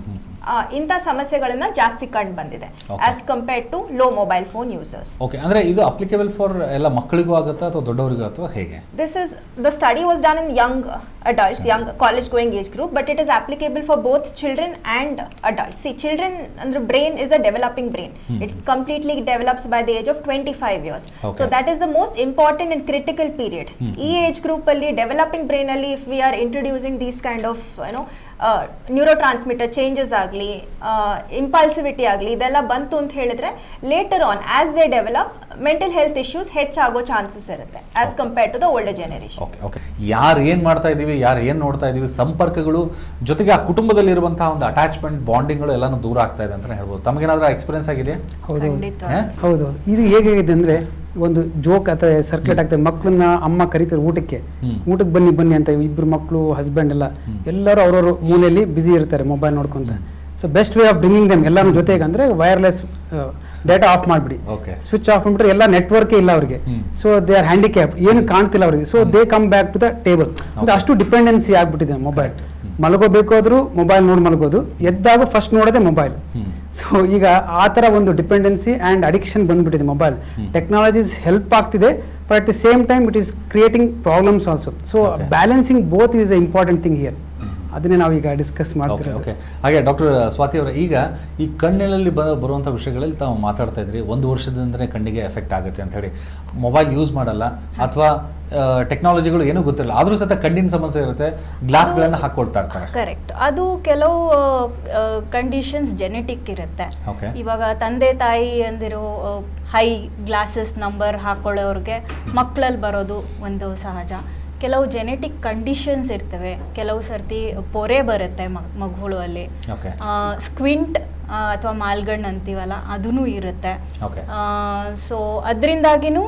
ಇಂಥ ಸಮಸ್ಯೆಗಳನ್ನ ಜಾಸ್ತಿ ಕಂಡು ಬಂದಿದೆ as compared to low mobile phone users. Okay, ಅಂದ್ರೆ ಇದು ಅಪ್ಲಿಕೇಬಲ್ ಫಾರ್ ಎಲ್ಲ ಮಕ್ಕಳಿಗೂ ಆಗುತ್ತಾ ಅಥವಾ ದೊಡ್ಡವರಿಗೂ ಅಥವಾ ಹೇಗೆ? This is the study was done in young adults, young college going age group, but it is applicable for both children and adults. See, children and the brain is a developing brain. It completely develops by the age of 25 years. So that is the most important and critical period. E age group alli developing brain alli if we are introducing these kind of neurotransmitter changes agli, impulsivity agli idella bantu ant helidre later on as they develop mental health issues ಹೆಚ್ಚಾಗೋ chances ಇರುತ್ತೆ as compared to the older generation. Okay, ಯಾರು ಏನ್ ಮಾಡ್ತಾ ಇದೀವಿ, ಯಾರು ಏನ್ ನೋಡ್ತಾ ಇದೀವಿ, ಸಂಪರ್ಕಗಳು ಜೊತೆಗೆ ಆ ಕುಟುಂಬದಲ್ಲಿ ಇರುವಂತಹ ಒಂದು ಅಟ್ಯಾಚ್ಮೆಂಟ್ ಬಾಂಡಿಂಗ್ಗಳು ಎಲ್ಲಾನು ದೂರ ಆಗ್ತಾ ಇದೆ ಅಂತ ಹೇಳ್ಬೋದು. ತಮಗೇನಾದ್ರೂ ಎಕ್ಸ್ಪೀರಿಯನ್ಸ್ ಆಗಿದೆ? ಹೌದು. ಇದು ಹೇಗಿದೆ ಅಂದ್ರೆ ಒಂದು ಜೋಕ್ ಅಥವಾ ಸರ್ಕ್ಯುಲೇಟ್ ಆಗ್ತದೆ, ಮಕ್ಕಳನ್ನ ಅಮ್ಮ ಕರೀತಾರೆ ಊಟಕ್ಕೆ ಬನ್ನಿ ಅಂತ, ಇಬ್ರು ಮಕ್ಕಳು ಹಸ್ಬೆಂಡ್ ಎಲ್ಲರೂ ಅವ್ರವ್ರ ಮೂಲೆಯಲ್ಲಿ ಬ್ಯುಸಿ ಇರ್ತಾರೆ ಮೊಬೈಲ್ ನೋಡ್ಕೊಂತ. So best way of bringing them ಎಲ್ಲಾನು ಜೊತೆಗೆ ಅಂದ್ರೆ ವೈರ್ಲೆಸ್ ಡೇಟಾ ಆಫ್ ಮಾಡಿಬಿಡಿ, ಸ್ವಿಚ್ ಆಫ್ ಮಾಡ್ಬಿಟ್ರೆ ಎಲ್ಲ ನೆಟ್ವರ್ಕೇ ಇಲ್ಲ ಅವ್ರಿಗೆ. ಸೊ ದೇ ಆರ್ ಹ್ಯಾಂಡಿಕ್ಯಾಪ್, ಏನು ಕಾಣ್ತಿಲ್ಲ ಅವ್ರಿಗೆ. So they come back to the table. ಅಂದ್ರೆ ಅಷ್ಟು ಡಿಪೆಂಡೆನ್ಸಿ ಆಗ್ಬಿಟ್ಟಿದೆ ಮೊಬೈಲ್. ಮಲಗೋಬೇಕಾದ್ರೂ ಮೊಬೈಲ್ ನೋಡಿ ಮಲಗೋದು, ಎದ್ದಾಗ ಫಸ್ಟ್ ನೋಡೋದೇ ಮೊಬೈಲ್. ಸೊ ಈಗ ಆ ತರ ಒಂದು ಡಿಪೆಂಡೆನ್ಸಿ ಅಂಡ್ ಅಡಿಕ್ಷನ್ ಬಂದ್ಬಿಟ್ಟಿದೆ ಮೊಬೈಲ್. ಟೆಕ್ನಾಲಜೀಸ್ ಹೆಲ್ಪ್ ಆಗ್ತಿದೆ, but at the same time it is creating problems also. So balancing both is the important thing here. ಅದನ್ನೇ ನಾವೀಗ ಡಿಸ್ಕಸ್ ಮಾಡ್ತೀವಿ. ಓಕೆ, ಹಾಗೆ ಡಾಕ್ಟರ್ ಸ್ವಾತಿ ಅವರ, ಈಗ ಈ ಕಣ್ಣಿನಲ್ಲಿ ಬರುವಂಥ ವಿಷಯಗಳಲ್ಲಿ ತಾವು ಮಾತಾಡ್ತಾ ಇದ್ರಿ, 1 ವರ್ಷದಿಂದನೇ ಕಣ್ಣಿಗೆ ಎಫೆಕ್ಟ್ ಆಗುತ್ತೆ ಅಂತ ಹೇಳಿ. ಮೊಬೈಲ್ ಯೂಸ್ ಮಾಡಲ್ಲ ಅಥವಾ ಟೆಕ್ನಾಲಜಿಗಳು ಏನೂ ಗೊತ್ತಿರಲ್ಲ, ಆದ್ರೂ ಸಹ ಕಣ್ಣಿನ ಸಮಸ್ಯೆ ಇರುತ್ತೆ, ಗ್ಲಾಸ್ಗಳನ್ನು ಹಾಕೊಳ್ತಾ ಇರ್ತಾರೆ. ಕರೆಕ್ಟ್. ಅದು ಕೆಲವು ಕಂಡೀಷನ್ಸ್ ಜೆನೆಟಿಕ್ ಇರುತ್ತೆ. ಇವಾಗ ತಂದೆ ತಾಯಿ ಅಂದಿರೋ ಹೈ ಗ್ಲಾಸಸ್ ನಂಬರ್ ಹಾಕೊಳ್ಳೋರ್ಗೆ ಮಕ್ಕಳಲ್ಲಿ ಬರೋದು ಒಂದು ಸಹಜ. ಕೆಲವು ಜೆನೆಟಿಕ್ ಕಂಡೀಷನ್ಸ್ ಇರ್ತವೆ, ಕೆಲವು ಸರ್ತಿ ಪೊರೆ ಬರುತ್ತೆ ಮಗುಗಳು ಅಲ್ಲಿ, ಸ್ಕ್ವಿಂಟ್ ಅಥವಾ ಮಾಲ್ಗಣ್ಣು ಅಂತೀವಲ್ಲ ಅದೂ ಇರುತ್ತೆ. ಸೊ ಅದರಿಂದಾಗಿನೂ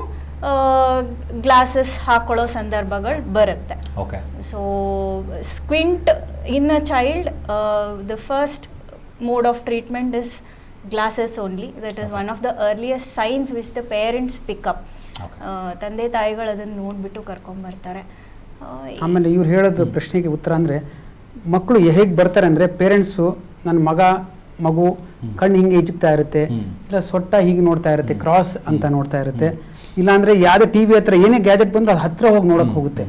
ಗ್ಲಾಸಸ್ ಹಾಕೊಳ್ಳೋ ಸಂದರ್ಭಗಳು ಬರುತ್ತೆ. So squint in a child, the first mode of treatment is glasses only. That is one of the earliest signs which the parents pick up. ತಂದೆ ತಾಯಿಗಳು ಅದನ್ನು ನೋಡ್ಬಿಟ್ಟು ಕರ್ಕೊಂಡ್ಬರ್ತಾರೆ. ಆಮೇಲೆ ಇವ್ರು ಹೇಳೋದು ಪ್ರಶ್ನೆಗೆ ಉತ್ತರ ಅಂದರೆ, ಮಕ್ಕಳು ಹೇಗೆ ಬರ್ತಾರೆ ಅಂದರೆ, ಪೇರೆಂಟ್ಸು ನನ್ನ ಮಗು ಕಣ್ಣು ಹಿಂಗೆ ಈಜುತ್ತಾ ಇರುತ್ತೆ, ಇಲ್ಲ ಸೊಟ್ಟ ಹೀಗೆ ನೋಡ್ತಾ ಇರುತ್ತೆ, ಕ್ರಾಸ್ ಅಂತ ನೋಡ್ತಾ ಇರುತ್ತೆ, ಇಲ್ಲಾಂದರೆ ಯಾವುದೇ ಟಿ ವಿ ಹತ್ರ ಏನೇ ಗ್ಯಾಜೆಟ್ ಬಂದರೂ ಅದು ಹತ್ರ ಹೋಗಿ ನೋಡೋಕೆ ಹೋಗುತ್ತೆ.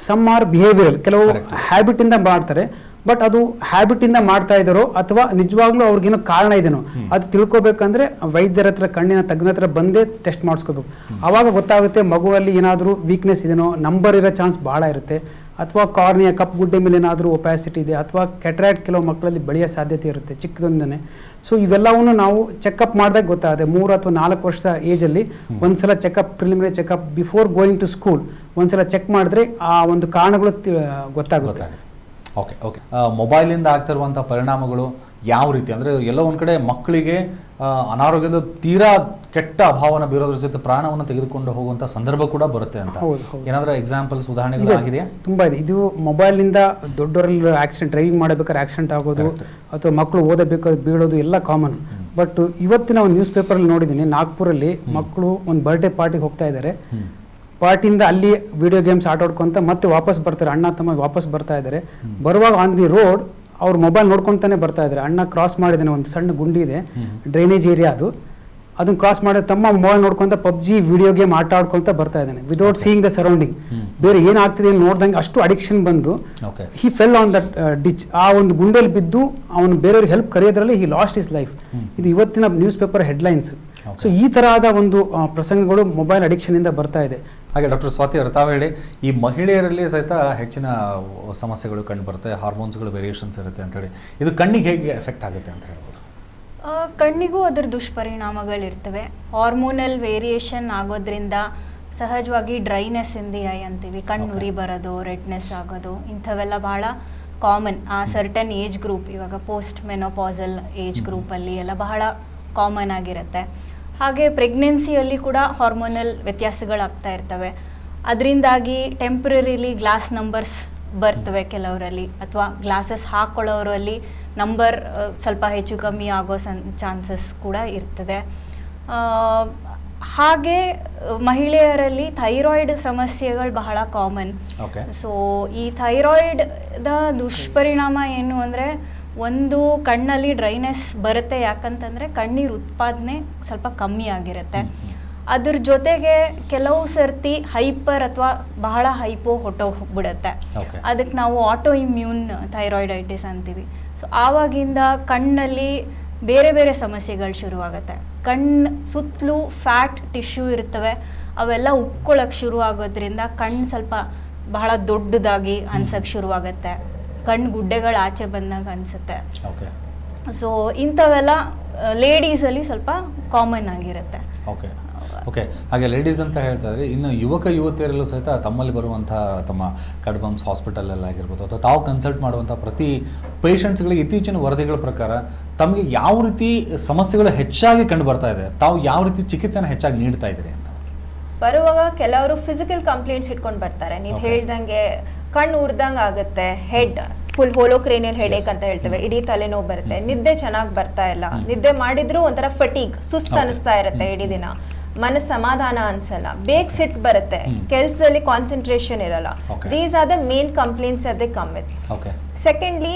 ಸಮ್ ಆರ್ ಬಿಹೇವಿಯರಲ್, ಕೆಲವು ಹ್ಯಾಬಿಟಿಂದ ಮಾಡ್ತಾರೆ, ಬಟ್ ಅದು ಹ್ಯಾಬಿಟಿಂದ ಮಾಡ್ತಾ ಇದ್ದಾರೋ ಅಥವಾ ನಿಜವಾಗ್ಲೂ ಅವ್ರಿಗೇನೋ ಕಾರಣ ಇದೆನೋ ಅದು ತಿಳ್ಕೊಬೇಕಂದ್ರೆ ವೈದ್ಯರ ಹತ್ರ, ಕಣ್ಣಿನ ತಜ್ಞರ ಹತ್ರ ಬಂದೇ ಟೆಸ್ಟ್ ಮಾಡಿಸ್ಕೋಬೇಕು. ಆವಾಗ ಗೊತ್ತಾಗುತ್ತೆ ಮಗುವಲ್ಲಿ ಏನಾದರೂ ವೀಕ್ನೆಸ್ ಇದೆನೋ, ನಂಬರ್ ಇರೋ ಚಾನ್ಸ್ ಭಾಳ ಇರುತ್ತೆ, ಅಥವಾ ಕಾರ್ನಿಯ ಕಪ್ಪು ಗುಡ್ಡೆ ಮೇಲೆ ಏನಾದರೂ ಒಪ್ಯಾಸಿಟಿ ಇದೆ, ಅಥವಾ ಕೆಟ್ರಾಕ್ಟ್ ಕೆಲವು ಮಕ್ಕಳಲ್ಲಿ ಬೆಳೆಯೋ ಸಾಧ್ಯತೆ ಇರುತ್ತೆ ಚಿಕ್ಕದೊಂದನೇ. ಸೊ ಇವೆಲ್ಲವನ್ನು ನಾವು ಚೆಕಪ್ ಮಾಡಿದಾಗ ಗೊತ್ತಾಗುತ್ತೆ. 3 ಅಥವಾ 4 ವರ್ಷ ಏಜಲ್ಲಿ ಒಂದ್ಸಲ checkup, preliminary checkup before going to school ಒಂದ್ಸಲ ಚೆಕ್ ಮಾಡಿದ್ರೆ ಆ ಒಂದು ಕಾರಣಗಳು ಗೊತ್ತಾಗುತ್ತೆ. ಓಕೆ, ಮೊಬೈಲಿಂದ ಆಗ್ತಿರುವಂಥ ಪರಿಣಾಮಗಳು ಯಾವ ರೀತಿ ಅಂದರೆ, ಎಲ್ಲೋ ಒಂದು ಕಡೆ ಮಕ್ಕಳಿಗೆ ಅನಾರೋಗ್ಯದ ತೀರಾ ಕೆಟ್ಟ ಅಭಾವನ ಬೀರೋದ್ರ ಜೊತೆ ಪ್ರಾಣವನ್ನು ತೆಗೆದುಕೊಂಡು ಹೋಗುವಂಥ ಸಂದರ್ಭ ಕೂಡ ಬರುತ್ತೆ ಅಂತ ಏನಾದರೂ ಎಕ್ಸಾಂಪಲ್ಸ್, ಉದಾಹರಣೆಗಳು ಆಗಿದೆಯಾ? ತುಂಬ ಇದೆ. ಇದು ಮೊಬೈಲ್ನಿಂದ ದೊಡ್ಡವರಲ್ಲಿ ಆಕ್ಸಿಡೆಂಟ್, ಡ್ರೈವಿಂಗ್ ಮಾಡಬೇಕಾದ್ರೆ ಆಕ್ಸಿಡೆಂಟ್ ಆಗೋದು, ಅಥವಾ ಮಕ್ಕಳು ಓದಬೇಕಾದ್ರೆ ಬೀಳೋದು ಎಲ್ಲ ಕಾಮನ್. ಬಟ್ ಇವತ್ತಿನ ಒಂದು ನ್ಯೂಸ್ ಪೇಪರಲ್ಲಿ ನೋಡಿದ್ದೀನಿ, ನಾಗ್ಪುರಲ್ಲಿ ಮಕ್ಕಳು ಒಂದು ಬರ್ಡೇ ಪಾರ್ಟಿಗೆ ಹೋಗ್ತಾ ಇದ್ದಾರೆ, ಪಾರ್ಟಿಯಿಂದ ಅಲ್ಲಿ ವಿಡಿಯೋ ಗೇಮ್ಸ್ ಆಟಾಡ್ಕೊಂತ ಮತ್ತೆ ವಾಪಸ್ ಬರ್ತಾರೆ, ಅಣ್ಣ ತಮ್ಮ ವಾಪಸ್ ಬರ್ತಾ ಇದ್ದಾರೆ. ಬರುವಾಗ ಆನ್ ದಿ ರೋಡ್ ಅವ್ರು ಮೊಬೈಲ್ ನೋಡ್ಕೊಂತಾನೆ ಬರ್ತಾ ಇದ್ದಾರೆ. ಅಣ್ಣ ಕ್ರಾಸ್ ಮಾಡಿದ್ದಾನೆ, ಒಂದು ಸಣ್ಣ ಗುಂಡಿ ಇದೆ, ಡ್ರೈನೇಜ್ ಏರಿಯಾ ಅದು, ಅದನ್ನ ಕ್ರಾಸ್ ಮಾಡಿ ತಮ್ಮ ಮೊಬೈಲ್ ನೋಡ್ಕೊಂತ ಪಬ್ಜಿ ವಿಡಿಯೋ ಗೇಮ್ ಆಟ ಆಡ್ಕೊಳ್ತಾ ಬರ್ತಾ ಇದ್ದಾನೆ, ವಿದೌಟ್ ಸೀಯಿಂಗ್ ದ ಸರೌಂಡಿಂಗ್. ಬೇರೆ ಏನಾಗ್ತಿದೆ ನೋಡ್ದಂಗೆ ಅಷ್ಟು ಅಡಿಕ್ಷನ್ ಬಂದು he fell on that ditch. ಆ ಒಂದು ಗುಂಡಲ್ಲಿ ಬಿದ್ದು ಅವನು ಬೇರೆಯವ್ರಿಗೆ ಹೆಲ್ಪ್ ಕರೆಯೋದ್ರಲ್ಲಿ ಹಿ ಲಾಸ್ಟ್ ಹಿಸ್ ಲೈಫ್. ಇದು ಇವತ್ತಿನ ನ್ಯೂಸ್ ಪೇಪರ್ ಹೆಡ್ಲೈನ್ಸ್. ಸೊ ಈ ತರಹದ ಒಂದು ಪ್ರಸಂಗಗಳು ಮೊಬೈಲ್ ಅಡಿಕ್ಷನ್ ಇಂದ ಬರ್ತಾ ಇದೆ. ಹಾಗೆ ಡಾಕ್ಟರ್ ಸ್ವಾತಿ ಅವರು, ತಾವು ಹೇಳಿ, ಈ ಮಹಿಳೆಯರಲ್ಲಿ ಸಹಿತ ಹೆಚ್ಚಿನ ಸಮಸ್ಯೆಗಳು ಕಂಡು ಬರುತ್ತೆ, ಹಾರ್ಮೋನ್ಸ್ಗಳು ವೇರಿಯೇಷನ್ಸ್ ಇರುತ್ತೆ ಅಂತೇಳಿ, ಇದು ಕಣ್ಣಿಗೆ ಹೇಗೆ ಎಫೆಕ್ಟ್ ಆಗುತ್ತೆ ಅಂತ ಹೇಳ್ಬೋದು? ಕಣ್ಣಿಗೂ ಅದರ ದುಷ್ಪರಿಣಾಮಗಳಿರ್ತವೆ. ಹಾರ್ಮೋನಲ್ ವೇರಿಯೇಷನ್ ಆಗೋದ್ರಿಂದ ಸಹಜವಾಗಿ ಡ್ರೈನೆಸ್ ಇನ್ ದಿ ಐ ಅಂತೀವಿ, ಕಣ್ಣುರಿ ಬರೋದು, ರೆಡ್ನೆಸ್ ಆಗೋದು, ಇಂಥವೆಲ್ಲ ಭಾಳ ಕಾಮನ್. ಆ ಸರ್ಟನ್ ಏಜ್ ಗ್ರೂಪ್, ಇವಾಗ ಪೋಸ್ಟ್ ಮೆನೋಪಾಸಲ್ ಏಜ್ ಗ್ರೂಪಲ್ಲಿ ಎಲ್ಲ ಬಹಳ ಕಾಮನ್ ಆಗಿರುತ್ತೆ. ಹಾಗೆ ಪ್ರೆಗ್ನೆನ್ಸಿಯಲ್ಲಿ ಕೂಡ ಹಾರ್ಮೋನಲ್ ವ್ಯತ್ಯಾಸಗಳಾಗ್ತಾ ಇರ್ತವೆ. ಅದರಿಂದಾಗಿ ಟೆಂಪ್ರರಿಲಿ ಗ್ಲಾಸ್ ನಂಬರ್ಸ್ ಬರ್ತವೆ ಕೆಲವರಲ್ಲಿ, ಅಥವಾ ಗ್ಲಾಸಸ್ ಹಾಕ್ಕೊಳ್ಳೋರಲ್ಲಿ ನಂಬರ್ ಸ್ವಲ್ಪ ಹೆಚ್ಚು ಕಮ್ಮಿ ಆಗೋ ಚಾನ್ಸಸ್ ಕೂಡ ಇರ್ತದೆ. ಹಾಗೆ ಮಹಿಳೆಯರಲ್ಲಿ ಥೈರಾಯ್ಡ್ ಸಮಸ್ಯೆಗಳು ಬಹಳ ಕಾಮನ್. ಸೊ ಈ ಥೈರಾಯ್ಡ್ದ ದುಷ್ಪರಿಣಾಮ ಏನು ಅಂದರೆ, ಒಂದು ಕಣ್ಣಲ್ಲಿ ಡ್ರೈನೆಸ್ ಬರುತ್ತೆ, ಯಾಕಂತಂದರೆ ಕಣ್ಣೀರು ಉತ್ಪಾದನೆ ಸ್ವಲ್ಪ ಕಮ್ಮಿ ಆಗಿರುತ್ತೆ. ಅದ್ರ ಜೊತೆಗೆ ಕೆಲವು ಸರ್ತಿ ಹೈಪರ್ ಅಥವಾ ಬಹಳ ಹೈಪೋ ಹೊಟ್ಟೋಗ್ಬಿಡುತ್ತೆ. ಅದಕ್ಕೆ ನಾವು ಆಟೋ ಇಮ್ಯೂನ್ ಥೈರಾಯ್ಡೈಟಿಸ್ ಅಂತೀವಿ. ಸೊ ಆವಾಗಿಂದ ಕಣ್ಣಲ್ಲಿ ಬೇರೆ ಬೇರೆ ಸಮಸ್ಯೆಗಳು ಶುರುವಾಗುತ್ತೆ. ಕಣ್ಣು ಸುತ್ತಲೂ ಫ್ಯಾಟ್ ಟಿಶ್ಯೂ ಇರ್ತವೆ, ಅವೆಲ್ಲ ಉಪ್ಕೊಳ್ಳೋಕೆ ಶುರು ಆಗೋದ್ರಿಂದ ಕಣ್ಣು ಸ್ವಲ್ಪ ಬಹಳ ದೊಡ್ಡದಾಗಿ ಅನ್ಸೋಕ್ಕೆ ಶುರುವಾಗುತ್ತೆ, ಕಣ್ಣು ಗುಡ್ಡೆಗಳು ಆಚೆ ಬಂದಾಗ ಅನಿಸುತ್ತೆ. ಸೊ ಇಂಥವೆಲ್ಲ ಲೇಡೀಸಲ್ಲಿ ಸ್ವಲ್ಪ ಕಾಮನ್ ಆಗಿರುತ್ತೆ. ಓಕೆ, ಹಾಗೆ ಲೇಡೀಸ್ ಅಂತ ಹೇಳ್ತಾ ಇದ್ರೆ, ಇನ್ನು ಯುವಕ ಯುವತಿಯರಲ್ಲೂ ಸಹಿತ ತಮ್ಮಲ್ಲಿ ಬರುವಂಥ ತಮ್ಮ ಕಡ್ಬಮ್ಸ್ ಹಾಸ್ಪಿಟಲಲ್ಲಾಗಿರ್ಬೋದು ಅಥವಾ ತಾವು ಕನ್ಸಲ್ಟ್ ಮಾಡುವಂಥ ಪ್ರತಿ ಪೇಷಂಟ್ಸ್ಗಳಿಗೆ ಇತ್ತೀಚಿನ ವರದಿಗಳ ಪ್ರಕಾರ ತಮಗೆ ಯಾವ ರೀತಿ ಸಮಸ್ಯೆಗಳು ಹೆಚ್ಚಾಗಿ ಕಂಡು ಬರ್ತಾ ಇದೆ, ತಾವು ಯಾವ ರೀತಿ ಚಿಕಿತ್ಸೆನ ಹೆಚ್ಚಾಗಿ ನೀಡ್ತಾ ಇದ್ದೀರಿ ಅಂತ? ಬರುವಾಗ ಕೆಲವರು ಫಿಸಿಕಲ್ ಕಂಪ್ಲೇಂಟ್ಸ್ ಇಟ್ಕೊಂಡು ಬರ್ತಾರೆ. ನೀವು ಹೇಳ್ದಂಗೆ ಕಣ್ಣು ಉರ್ದಂಗೆ ಆಗುತ್ತೆ, ಹೆಡ್ ಫುಲ್ ಹೋಲೋಕ್ರೇನಿಯಲ್ ಹೆಡೇಕ್ ಅಂತ ಹೇಳ್ತೇವೆ, ಇಡೀ ತಲೆನೋವು ಬರುತ್ತೆ, ನಿದ್ದೆ ಚೆನ್ನಾಗಿ ಬರ್ತಾ ಇಲ್ಲ, ನಿದ್ದೆ ಮಾಡಿದ್ರು ಒಂಥರ ಫಟೀಗ್ ಸುಸ್ತು ಅನಿಸ್ತಾ ಇರುತ್ತೆ ಇಡೀ ದಿನ, ಮನಸ್ಸು ಸಮಾಧಾನ ಅನ್ಸಲ್ಲ, ಬೇಗ ಸಿಟ್ ಬರುತ್ತೆ, ಕೆಲಸದಲ್ಲಿ ಕಾನ್ಸಂಟ್ರೇಷನ್ ಇರಲ್ಲ. These are the main complaints ಅದೇ come with. Secondly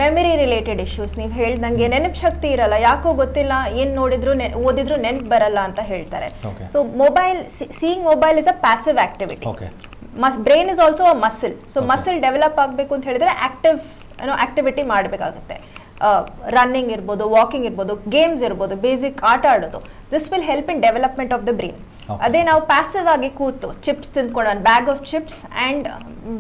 memory related issues. ನೀವು ಹೇಳ್ದಂಗೆ ನೆನಪು ಶಕ್ತಿ ಇರಲ್ಲ, ಯಾಕೋ ಗೊತ್ತಿಲ್ಲ, ಏನ್ ನೋಡಿದ್ರು ಓದಿದ್ರು ನೆನಪು ಬರಲ್ಲ ಅಂತ ಹೇಳ್ತಾರೆ. So mobile, seeing mobile is a passive activity. Brain is also a muscle. So muscle develop ಆಗಬೇಕು ಅಂತ ಹೇಳಿದ್ರೆ ಆಕ್ಟಿವಿಟಿ ಮಾಡಬೇಕಾಗುತ್ತೆ. ರನ್ನಿಂಗ್ ಇರ್ಬೋದು, ವಾಕಿಂಗ್ ಇರ್ಬೋದು, ಗೇಮ್ಸ್ ಇರ್ಬೋದು, ಬೇಸಿಕ್ ಆಟ ಆಡೋದು. This will help in development of the brain. ಅದೇ ನಾವು ಪ್ಯಾಸಿವ್ ಆಗಿ ಕೂತು ಚಿಪ್ಸ್ ತಿಂದ್ಕೊಂಡು, bag of chips and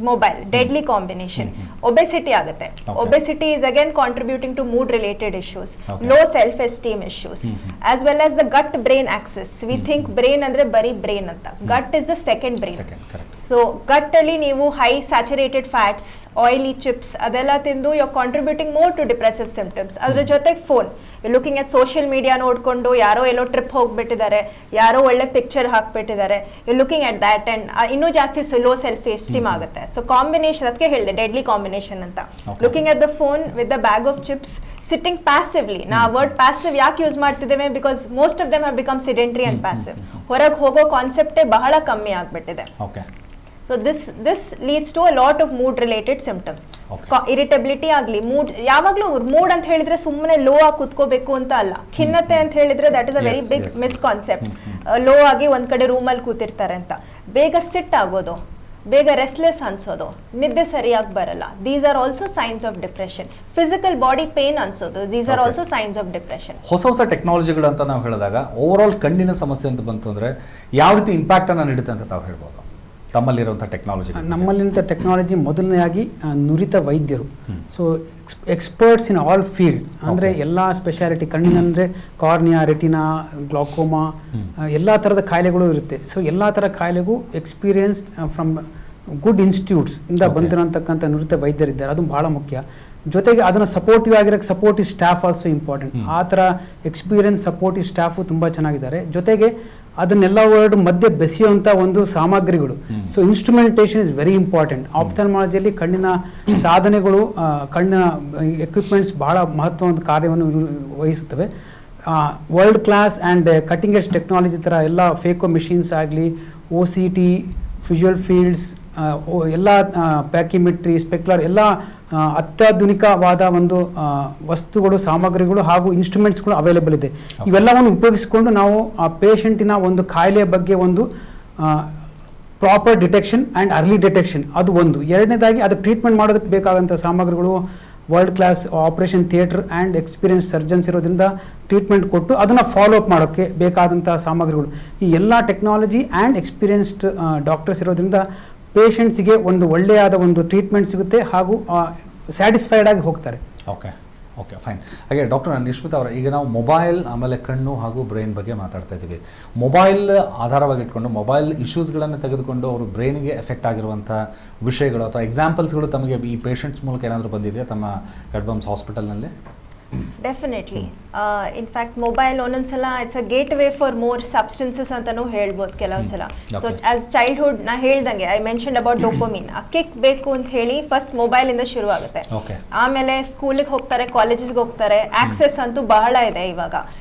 mobile, deadly combination, obesity ಆಗುತ್ತೆ. Obesity is again contributing to mood related issues, low self esteem issues, as well as the gut brain axis. We think brain ಅಂದ್ರೆ ಬರೀ brain ಅಂತ, gut is the second brain. So gut ಅಲ್ಲಿ ನೀವು high saturated fats, oily chips ಅದೆಲ್ಲ ತಿಂದು you are contributing more to depressive symptoms. ಅದ್ರ ಜೊತೆಗೆ phone, looking at social media ನೋಡ್ಕೊಂಡು ಯಾರೋ ಎಲ್ಲೋ ಟ್ರಿಪ್ ಹೋಗ್ಬಿಟ್ಟಿದ್ದಾರೆ, ಯಾರೋ ಒಳ್ಳೆ ಪಿಕ್ಚರ್ ಹಾಕ್ಬಿಟ್ಟಿದ್ದಾರೆ, you looking at that and ಇನ್ನೂ ಜಾಸ್ತಿ ಲೋ ಸೆಲ್ಫ್ ಎಸ್ಟೀಮ್ ಆಗುತ್ತೆ. ಸೊ ಕಾಂಬಿನೇಷನ್, ಅದಕ್ಕೆ ಹೇಳಿದೆ ಡೆಡ್ಲಿ ಕಾಂಬಿನೇಷನ್ ಅಂತ. Looking at the phone with the bag of chips, sitting passively. ನಾ ವರ್ಡ್ ಪ್ಯಾಸಿವ್ ಯಾಕೆ ಯೂಸ್ ಮಾಡ್ತಿದ್ದೇವೆ, because most of them have become sedentary and passive. ಹೊರಗೆ ಹೋಗೋ ಕಾನ್ಸೆಪ್ಟೇ ಬಹಳ ಕಮ್ಮಿ ಆಗ್ಬಿಟ್ಟಿದೆ. So this leads to a lot of mood related symptoms. Irritability ಆಗಲಿ, mood, ಯಾವಾಗಲೂ ಮೂಡ್ ಅಂತ ಹೇಳಿದ್ರೆ ಸುಮ್ಮನೆ ಲೋ ಆಗಿ ಕುತ್ಕೋಬೇಕು ಅಂತ ಅಲ್ಲ. ಖಿನ್ನತೆ ಅಂತ ಹೇಳಿದ್ರೆ that is a very big misconception. Low ಆಗಿ ಒಂದ್ ಕಡೆ ರೂಮಲ್ಲಿ ಕೂತಿರ್ತಾರೆ ಅಂತ. ಬೇಗ ಸಿಟ್ ಆಗೋದು, ಬೇಗ ರೆಸ್ಟ್ಲೆಸ್ ಅನ್ಸೋದು, ನಿದ್ದೆ ಸರಿಯಾಗಿ ಬರಲ್ಲ, these are also signs of depression. Physical body pain ಅನ್ಸೋದು, these are also signs of depression. ಹೊಸ ಟೆಕ್ನಾಲಜಿಗಳು ಅಂತ ನಾವು ಹೇಳಿದಾಗ ಓವರ್ ಆಲ್ ಕಣ್ಣಿನ ಸಮಸ್ಯೆ ಅಂತ ಬಂತು ಅಂದ್ರೆ ಯಾವ ರೀತಿ ಇಂಪ್ಯಾಕ್ಟ್ ಅನ್ನ ನೀಡುತ್ತೆ ಅಂತ ತಾವು ಹೇಳ್ಬೋದು ತಮ್ಮಲ್ಲಿರುವಂಥ ಟೆಕ್ನಾಲಜಿ? ನಮ್ಮಲ್ಲಿರುವಂಥ ಟೆಕ್ನಾಲಜಿ ಮೊದಲನೇದಾಗಿ ನುರಿತ ವೈದ್ಯರು. So experts in all field, ಅಂದರೆ ಎಲ್ಲ ಸ್ಪೆಷಾಲಿಟಿ, ಕಣ್ಣಿನಂದರೆ ಕಾರ್ನಿಯಾ, ರೆಟಿನಾ, ಗ್ಲಾಕೋಮಾ, ಎಲ್ಲ ಥರದ ಕಾಯಿಲೆಗಳು ಇರುತ್ತೆ. ಸೊ ಎಲ್ಲ ಥರ ಕಾಯಿಲೆಗೂ ಎಕ್ಸ್ಪೀರಿಯನ್ಸ್ಡ್ ಫ್ರಮ್ ಗುಡ್ ಇನ್ಸ್ಟಿಟ್ಯೂಟ್ಸ್ ಇಂದ ಬಂದಿರೋಂತಕ್ಕಂಥ ನುರಿತ ವೈದ್ಯರಿದ್ದಾರೆ. ಅದು ಬಹಳ ಮುಖ್ಯ. ಜೊತೆಗೆ ಅದನ್ನು ಸಪೋರ್ಟಿವ್ ಆಗಿರೋಕ್ಕೆ ಸಪೋರ್ಟಿವ್ ಸ್ಟಾಫ್ ಆಲ್ಸೋ ಇಂಪಾರ್ಟೆಂಟ್. ಆ ಥರ ಎಕ್ಸ್ಪೀರಿಯನ್ಸ್ ಸಪೋರ್ಟಿವ್ ಸ್ಟಾಫು ತುಂಬ ಚೆನ್ನಾಗಿದ್ದಾರೆ. ಜೊತೆಗೆ ಅದನ್ನೆಲ್ಲ ವರ್ಡ್ ಮಧ್ಯೆ ಬೆಸೆಯುವಂಥ ಒಂದು ಸಾಮಗ್ರಿಗಳು. So instrumentation is very important. ಆಪ್ಥಲ್ಮಾಲಜಿಯಲ್ಲಿ ಕಣ್ಣಿನ ಸಾಧನೆಗಳು, ಕಣ್ಣಿನ ಎಕ್ವಿಪ್ಮೆಂಟ್ಸ್ ಬಹಳ ಮಹತ್ವದ ಕಾರ್ಯವನ್ನು ವಹಿಸುತ್ತವೆ. World class and cutting edge technology ಥರ ಎಲ್ಲ ಫೇಕೋ ಮೆಷಿನ್ಸ್ ಆಗಲಿ, OCT, ವಿಜುವಲ್ ಫೀಲ್ಡ್ಸ್, ಎಲ್ಲ ಪ್ಯಾಕಿಮೆಟ್ರಿ, ಸ್ಪೆಕ್ಯುಲರ್, ಎಲ್ಲ ಅತ್ಯಾಧುನಿಕವಾದ ಒಂದು ವಸ್ತುಗಳು, ಸಾಮಗ್ರಿಗಳು ಹಾಗೂ ಇನ್ಸ್ಟ್ರೂಮೆಂಟ್ಸ್ಗಳು ಅವೈಲೇಬಲ್ ಇದೆ. ಇವೆಲ್ಲವನ್ನು ಉಪಯೋಗಿಸಿಕೊಂಡು ನಾವು ಆ ಪೇಷಂಟಿನ ಒಂದು ಕಾಯಿಲೆಯ ಬಗ್ಗೆ ಒಂದು proper detection and early detection, ಅದು ಒಂದು. ಎರಡನೇದಾಗಿ ಅದು ಟ್ರೀಟ್ಮೆಂಟ್ ಮಾಡೋದಕ್ಕೆ ಬೇಕಾದಂಥ ಸಾಮಗ್ರಿಗಳು world class operation theatre and experience surgeons ಇರೋದ್ರಿಂದ ಟ್ರೀಟ್ಮೆಂಟ್ ಕೊಟ್ಟು ಅದನ್ನು ಫಾಲೋ ಮಾಡೋಕ್ಕೆ ಬೇಕಾದಂಥ ಸಾಮಗ್ರಿಗಳು. ಈ ಎಲ್ಲ ಟೆಕ್ನಾಲಜಿ ಆ್ಯಂಡ್ ಎಕ್ಸ್ಪೀರಿಯನ್ಸ್ಡ್ ಡಾಕ್ಟರ್ಸ್ ಇರೋದ್ರಿಂದ ಪೇಷಂಟ್ಸಿಗೆ ಒಂದು ಒಳ್ಳೆಯಾದ ಒಂದು ಟ್ರೀಟ್ಮೆಂಟ್ ಸಿಗುತ್ತೆ ಹಾಗೂ ಸ್ಯಾಟಿಸ್ಫೈಡ್ ಆಗಿ ಹೋಗ್ತಾರೆ. Okay fine. ಹಾಗೆ ಡಾಕ್ಟರ್ ನಿಶ್ಮಿತಾ ಅವರ, ಈಗ ನಾವು ಮೊಬೈಲ್ ಆಮೇಲೆ ಕಣ್ಣು ಹಾಗೂ ಬ್ರೈನ್ ಬಗ್ಗೆ ಮಾತಾಡ್ತಾ ಇದ್ದೀವಿ. ಮೊಬೈಲ್ ಆಧಾರವಾಗಿಟ್ಕೊಂಡು ಮೊಬೈಲ್ ಇಶ್ಯೂಸ್ಗಳನ್ನು ತೆಗೆದುಕೊಂಡು ಅವರು ಬ್ರೈನಿಗೆ ಎಫೆಕ್ಟ್ ಆಗಿರುವಂಥ ವಿಷಯಗಳು ಅಥವಾ ಎಕ್ಸಾಂಪಲ್ಸ್ಗಳು ತಮಗೆ ಈ ಪೇಷಂಟ್ಸ್ ಮೂಲಕ ಏನಾದರೂ ಬಂದಿದೆಯಾ ತಮ್ಮ ಕಡ್ಬಮ್ಸ್ ಹಾಸ್ಪಿಟಲ್ನಲ್ಲಿ? ಡೆಫಿನೆಟ್ಲಿ. ಇನ್ಫ್ಯಾಕ್ಟ್ ಮೊಬೈಲ್ ಒಂದೊಂದ್ಸಲ it's a gate way for more substances ಅಂತಾನೂ ಹೇಳ್ಬೋದು ಕೆಲವು ಸಲ. ಸೊ ಆಸ್ ಚೈಲ್ಡ್ಹುಡ್ ನಾ ಹೇಳ್ದಂಗೆ ಐ ಮೆನ್ಷನ್ ಅಬೌಟ್ ಡೋಪೋಮಿನ್, ಆ ಕಿಕ್ ಬೇಕು ಅಂತ ಹೇಳಿ ಫಸ್ಟ್ ಮೊಬೈಲ್ ಇಂದ ಶುರು ಆಗುತ್ತೆ. ಆಮೇಲೆ ಸ್ಕೂಲಿಗೆ ಹೋಗ್ತಾರೆ, ಕಾಲೇಜಸ್ಗೆ ಹೋಗ್ತಾರೆ, ಆಕ್ಸೆಸ್ ಅಂತೂ ಬಹಳ ಇದೆ ಇವಾಗ.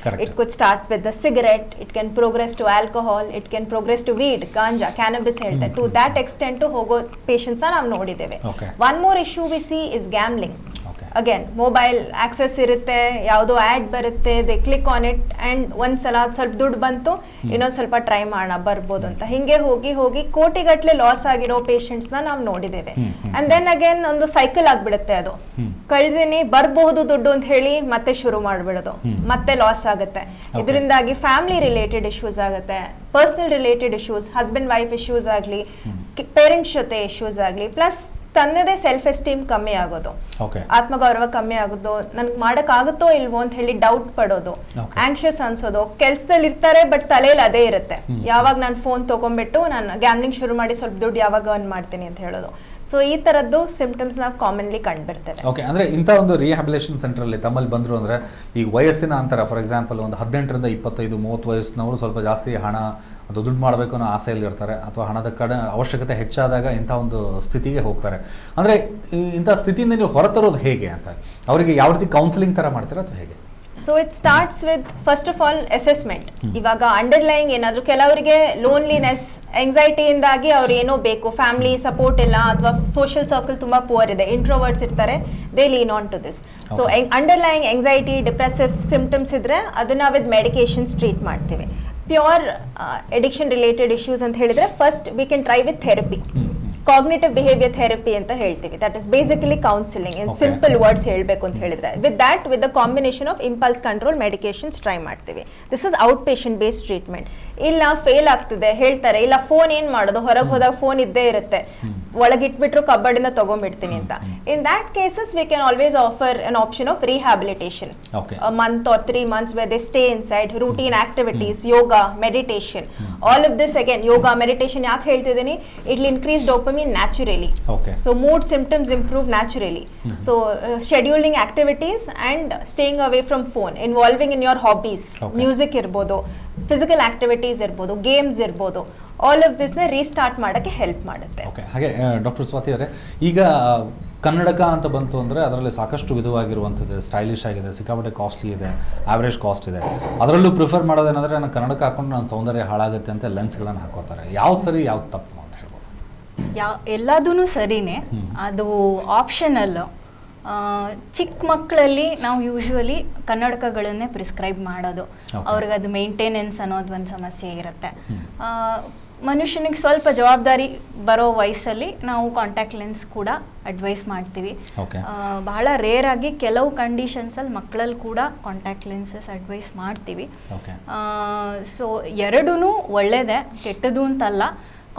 It could start with the cigarette, it can progress to alcohol, it can progress to weed, ganja, cannabis ಹೇಳ್ತಾರೆ. ಟು ದ್ಯಾಟ್ ಎಕ್ಸ್ಟೆಂಟ್ ಹೋಗೋ ಪೇಷಂಟ್ಸ್ ನಾವು ನೋಡಿದ್ದೇವೆ. One more issue we see is gambling. Again mobile access ಇರುತ್ತೆ, ಯಾವುದೋ ad ಬರುತ್ತೆ, they click on it and ಒಂದ್ಸಲ ಸ್ವಲ್ಪ ದುಡ್ಡು ಬಂತು, ಇನ್ನೊಂದು ಸ್ವಲ್ಪ ಟ್ರೈ ಮಾಡೋಣ ಬರ್ಬೋದು ಅಂತ ಹಿಂಗೆ ಹೋಗಿ ಹೋಗಿ ಕೋಟಿಗಟ್ಟಲೆ ಲಾಸ್ ಆಗಿರೋ ಪೇಷಂಟ್ಸ್ನ ನಾವು ನೋಡಿದ್ದೇವೆ. ಆ್ಯಂಡ್ ದೆನ್ ಅಗೇನ್ ಒಂದು ಸೈಕಲ್ ಆಗಿಬಿಡುತ್ತೆ, ಅದು ಕಳ್ದಿನಿ ಬರ್ಬಹುದು ದುಡ್ಡು ಅಂತ ಹೇಳಿ ಮತ್ತೆ ಶುರು ಮಾಡಿಬಿಡೋದು, ಮತ್ತೆ ಲಾಸ್ ಆಗುತ್ತೆ. ಇದರಿಂದಾಗಿ ಫ್ಯಾಮಿಲಿ ರಿಲೇಟೆಡ್ ಇಶ್ಯೂಸ್ ಆಗುತ್ತೆ, personal related issues, husband wife issues ಆಗಲಿ, ಪೇರೆಂಟ್ಸ್ ಜೊತೆ ಇಶ್ಯೂಸ್ ಆಗಲಿ, ಪ್ಲಸ್ ತನ್ನದೇ ಸೆಲ್ಫ್ ಎಸ್ಟೀಮ್ ಕಮ್ಮಿ ಆಗೋದು, ಆತ್ಮಗೌರವ ಕಮ್ಮಿ ಆಗೋದು, ನನ್ಗೆ ಮಾಡೋಕ್ಕಾಗುತ್ತೋ ಇಲ್ವೋ ಅಂತ ಹೇಳಿ ಡೌಟ್ ಪಡೋದು, ಆಂಕ್ಷಿಯಸ್ ಅನ್ಸೋದು. ಕೆಲ್ಸದಲ್ಲಿ ಇರ್ತಾರೆ ಬಟ್ ತಲೆಯಲ್ಲಿ ಅದೇ ಇರುತ್ತೆ, ಯಾವಾಗ ನಾನು ಫೋನ್ ತಗೊಂಡ್ಬಿಟ್ಟು ನಾನು ಗ್ಯಾಮ್ಲಿಂಗ್ ಶುರು ಮಾಡಿ ಸ್ವಲ್ಪ ದುಡ್ಡು ಯಾವಾಗ ಅರ್ನ್ ಮಾಡ್ತೀನಿ ಅಂತ ಹೇಳೋದು. ಸೊ ಈ ತರದ್ದು ಸಿಂಪ್ಟಮ್ಸ್ ನಾವು ಕಾಮನ್ಲಿ ಕಂಡುಬಿಡ್ತೇವೆ. ಓಕೆ, ಅಂದರೆ ಇಂಥ ಒಂದು ರಿಹ್ಯಾಬಿಲೇಷನ್ ಸೆಂಟ್ರಲ್ಲಿ ತಮ್ಮಲ್ಲಿ ಬಂದರು ಅಂದರೆ ಈಗ ವಯಸ್ಸಿನ ಅಂತರ, ಫಾರ್ ಎಕ್ಸಾಂಪಲ್ ಒಂದು 18ರಿಂದ 25-30 ವಯಸ್ಸಿನವರು ಸ್ವಲ್ಪ ಜಾಸ್ತಿ ಹಣ ಅದು ದುಡ್ಡು ಮಾಡಬೇಕು ಅನ್ನೋ ಆಸೆಯಲ್ಲಿ ಇರ್ತಾರೆ, ಅಥವಾ ಹಣದ ಅವಶ್ಯಕತೆ ಹೆಚ್ಚಾದಾಗ ಇಂಥ ಒಂದು ಸ್ಥಿತಿಗೆ ಹೋಗ್ತಾರೆ. ಅಂದರೆ ಇಂಥ ಸ್ಥಿತಿಯಿಂದ ನೀವು ಹೊರತರೋದು ಹೇಗೆ ಅಂತ, ಅವರಿಗೆ ಯಾವ ರೀತಿ ಕೌನ್ಸಿಲಿಂಗ್ ಥರ ಮಾಡ್ತೀರಾ ಅಥವಾ ಹೇಗೆ? So it starts with first of all assessment. ಇವಾಗ ಅಂಡರ್ಲೈಯಿಂಗ್ ಏನಾದರೂ ಕೆಲವರಿಗೆ ಲೋನ್ಲಿನೆಸ್, ಎಂಗ್ಸೈಟಿಯಿಂದಾಗಿ ಅವ್ರು ಏನೋ ಬೇಕು, ಫ್ಯಾಮಿಲಿ ಸಪೋರ್ಟ್ ಇಲ್ಲ ಅಥವಾ ಸೋಷಿಯಲ್ ಸರ್ಕಲ್ ತುಂಬ ಪುವರ್ ಇದೆ, ಇಂಟ್ರೋವರ್ಟ್ಸ್ ಇರ್ತಾರೆ, they lean on to this. So underlying anxiety, depressive symptoms ಇದ್ರೆ ಅದನ್ನ ವಿತ್ ಮೆಡಿಕೇಶನ್ಸ್ ಟ್ರೀಟ್ ಮಾಡ್ತೀವಿ. ಪ್ಯೂರ್ ಅಡಿಕ್ಷನ್ ರಿಲೇಟೆಡ್ ಇಶ್ಯೂಸ್ ಅಂತ ಹೇಳಿದ್ರೆ first we can try with therapy, cognitive behaviour therapy ಅಂತ ಹೇಳ್ತೀವಿ. That is basically counselling in simple words ಹೇಳಬೇಕು ಅಂತ ಹೇಳಿದ್ರೆ. With that with the combination of impulse control medications try ಮಾಡ್ತೀವಿ. This is out patient based treatment. ಇಲ್ಲ fail ಆಗ್ತಿದೆ ಹೇಳ್ತಾರೆ, ಇಲ್ಲ ಫೋನ್ ಏನ್ ಮಾಡೋದು, ಹೊರಗೆ ಹೋದಾಗ ಫೋನ್ ಇದ್ದೇ ಇರುತ್ತೆ, ಒಳಗಿಟ್ಬಿಟ್ರು ಕಬ್ಬಡಿಂದ ತಗೊಂಡ್ಬಿಡ್ತೀನಿ ಅಂತ. In that cases we can always offer an option of rehabilitation, a month or 3 months where they stay inside, routine activities, yoga, meditation, all of this. Again, yoga, meditation ಯಾಕೆ ಹೇಳ್ತಿದ್ದೀನಿ, it will increase dopamine naturally. So mood symptoms improve naturally. So scheduling activities and staying away from phone, involving in your hobbies, music ಇರ್ಬೋದು, physical activities ಇರ್ಬೋದು, games ಇರ್ಬೋದು, all of ದಿಸ್ನ restart ಮಾಡೋಕ್ಕೆ help ಮಾಡುತ್ತೆ. Okay, ಹಾಗೆ doctor Swati ಅವರೇ, ಈಗ ಕನ್ನಡಕ ಅಂತ ಬಂತು ಅಂದರೆ ಅದರಲ್ಲಿ ಸಾಕಷ್ಟು ವಿಧವಾಗಿರುವಂಥದ್ದು, ಸ್ಟೈಲಿಶ್ ಆಗಿದೆ, ಸಿಕ್ಕಾಪಟ್ಟೆ ಕಾಸ್ಟ್ಲಿ ಇದೆ, ಆವ್ರೇಜ್ ಕಾಸ್ಟ್ ಇದೆ. ಅದರಲ್ಲೂ ಪ್ರಿಫರ್ ಮಾಡೋದೇನೆಂದರೆ ನಾನು ಕನ್ನಡಕ ಹಾಕೊಂಡು ನನ್ನ ಸೌಂದರ್ಯ ಹಾಳಾಗುತ್ತೆ ಅಂತ ಲೆನ್ಸ್ಗಳನ್ನು ಹಾಕೋತಾರೆ. ಯಾವ್ದು ಸರಿ ಯಾವ್ದು ತಪ್ಪು ಅಂತ ಹೇಳ್ಬೋದು? ಎಲ್ಲದೂ ಸರಿನೇ, ಅದು ಆಪ್ಷನಲ್. ಚಿಕ್ಕ ಮಕ್ಕಳಲ್ಲಿ ನಾವು ಯೂಶ್ವಲಿ ಕನ್ನಡಕಗಳನ್ನೇ ಪ್ರಿಸ್ಕ್ರೈಬ್ ಮಾಡೋದು, ಅವ್ರಿಗೆ ಅದು ಮೇಂಟೆನೆನ್ಸ್ ಅನ್ನೋದು ಒಂದು ಸಮಸ್ಯೆ ಇರುತ್ತೆ. ಮನುಷ್ಯನಿಗೆ ಸ್ವಲ್ಪ ಜವಾಬ್ದಾರಿ ಬರೋ ವಯಸ್ಸಲ್ಲಿ ನಾವು ಕಾಂಟ್ಯಾಕ್ಟ್ ಲೆನ್ಸ್ ಕೂಡ ಅಡ್ವೈಸ್ ಮಾಡ್ತೀವಿ. ಬಹಳ ರೇರ್ ಆಗಿ ಕೆಲವು ಕಂಡೀಷನ್ಸಲ್ಲಿ ಮಕ್ಕಳಲ್ಲಿ ಕೂಡ ಕಾಂಟ್ಯಾಕ್ಟ್ ಲೆನ್ಸಸ್ ಅಡ್ವೈಸ್ ಮಾಡ್ತೀವಿ. ಸೊ ಎರಡೂ ಒಳ್ಳೆಯದೇ, ಕೆಟ್ಟದು ಅಂತಲ್ಲ.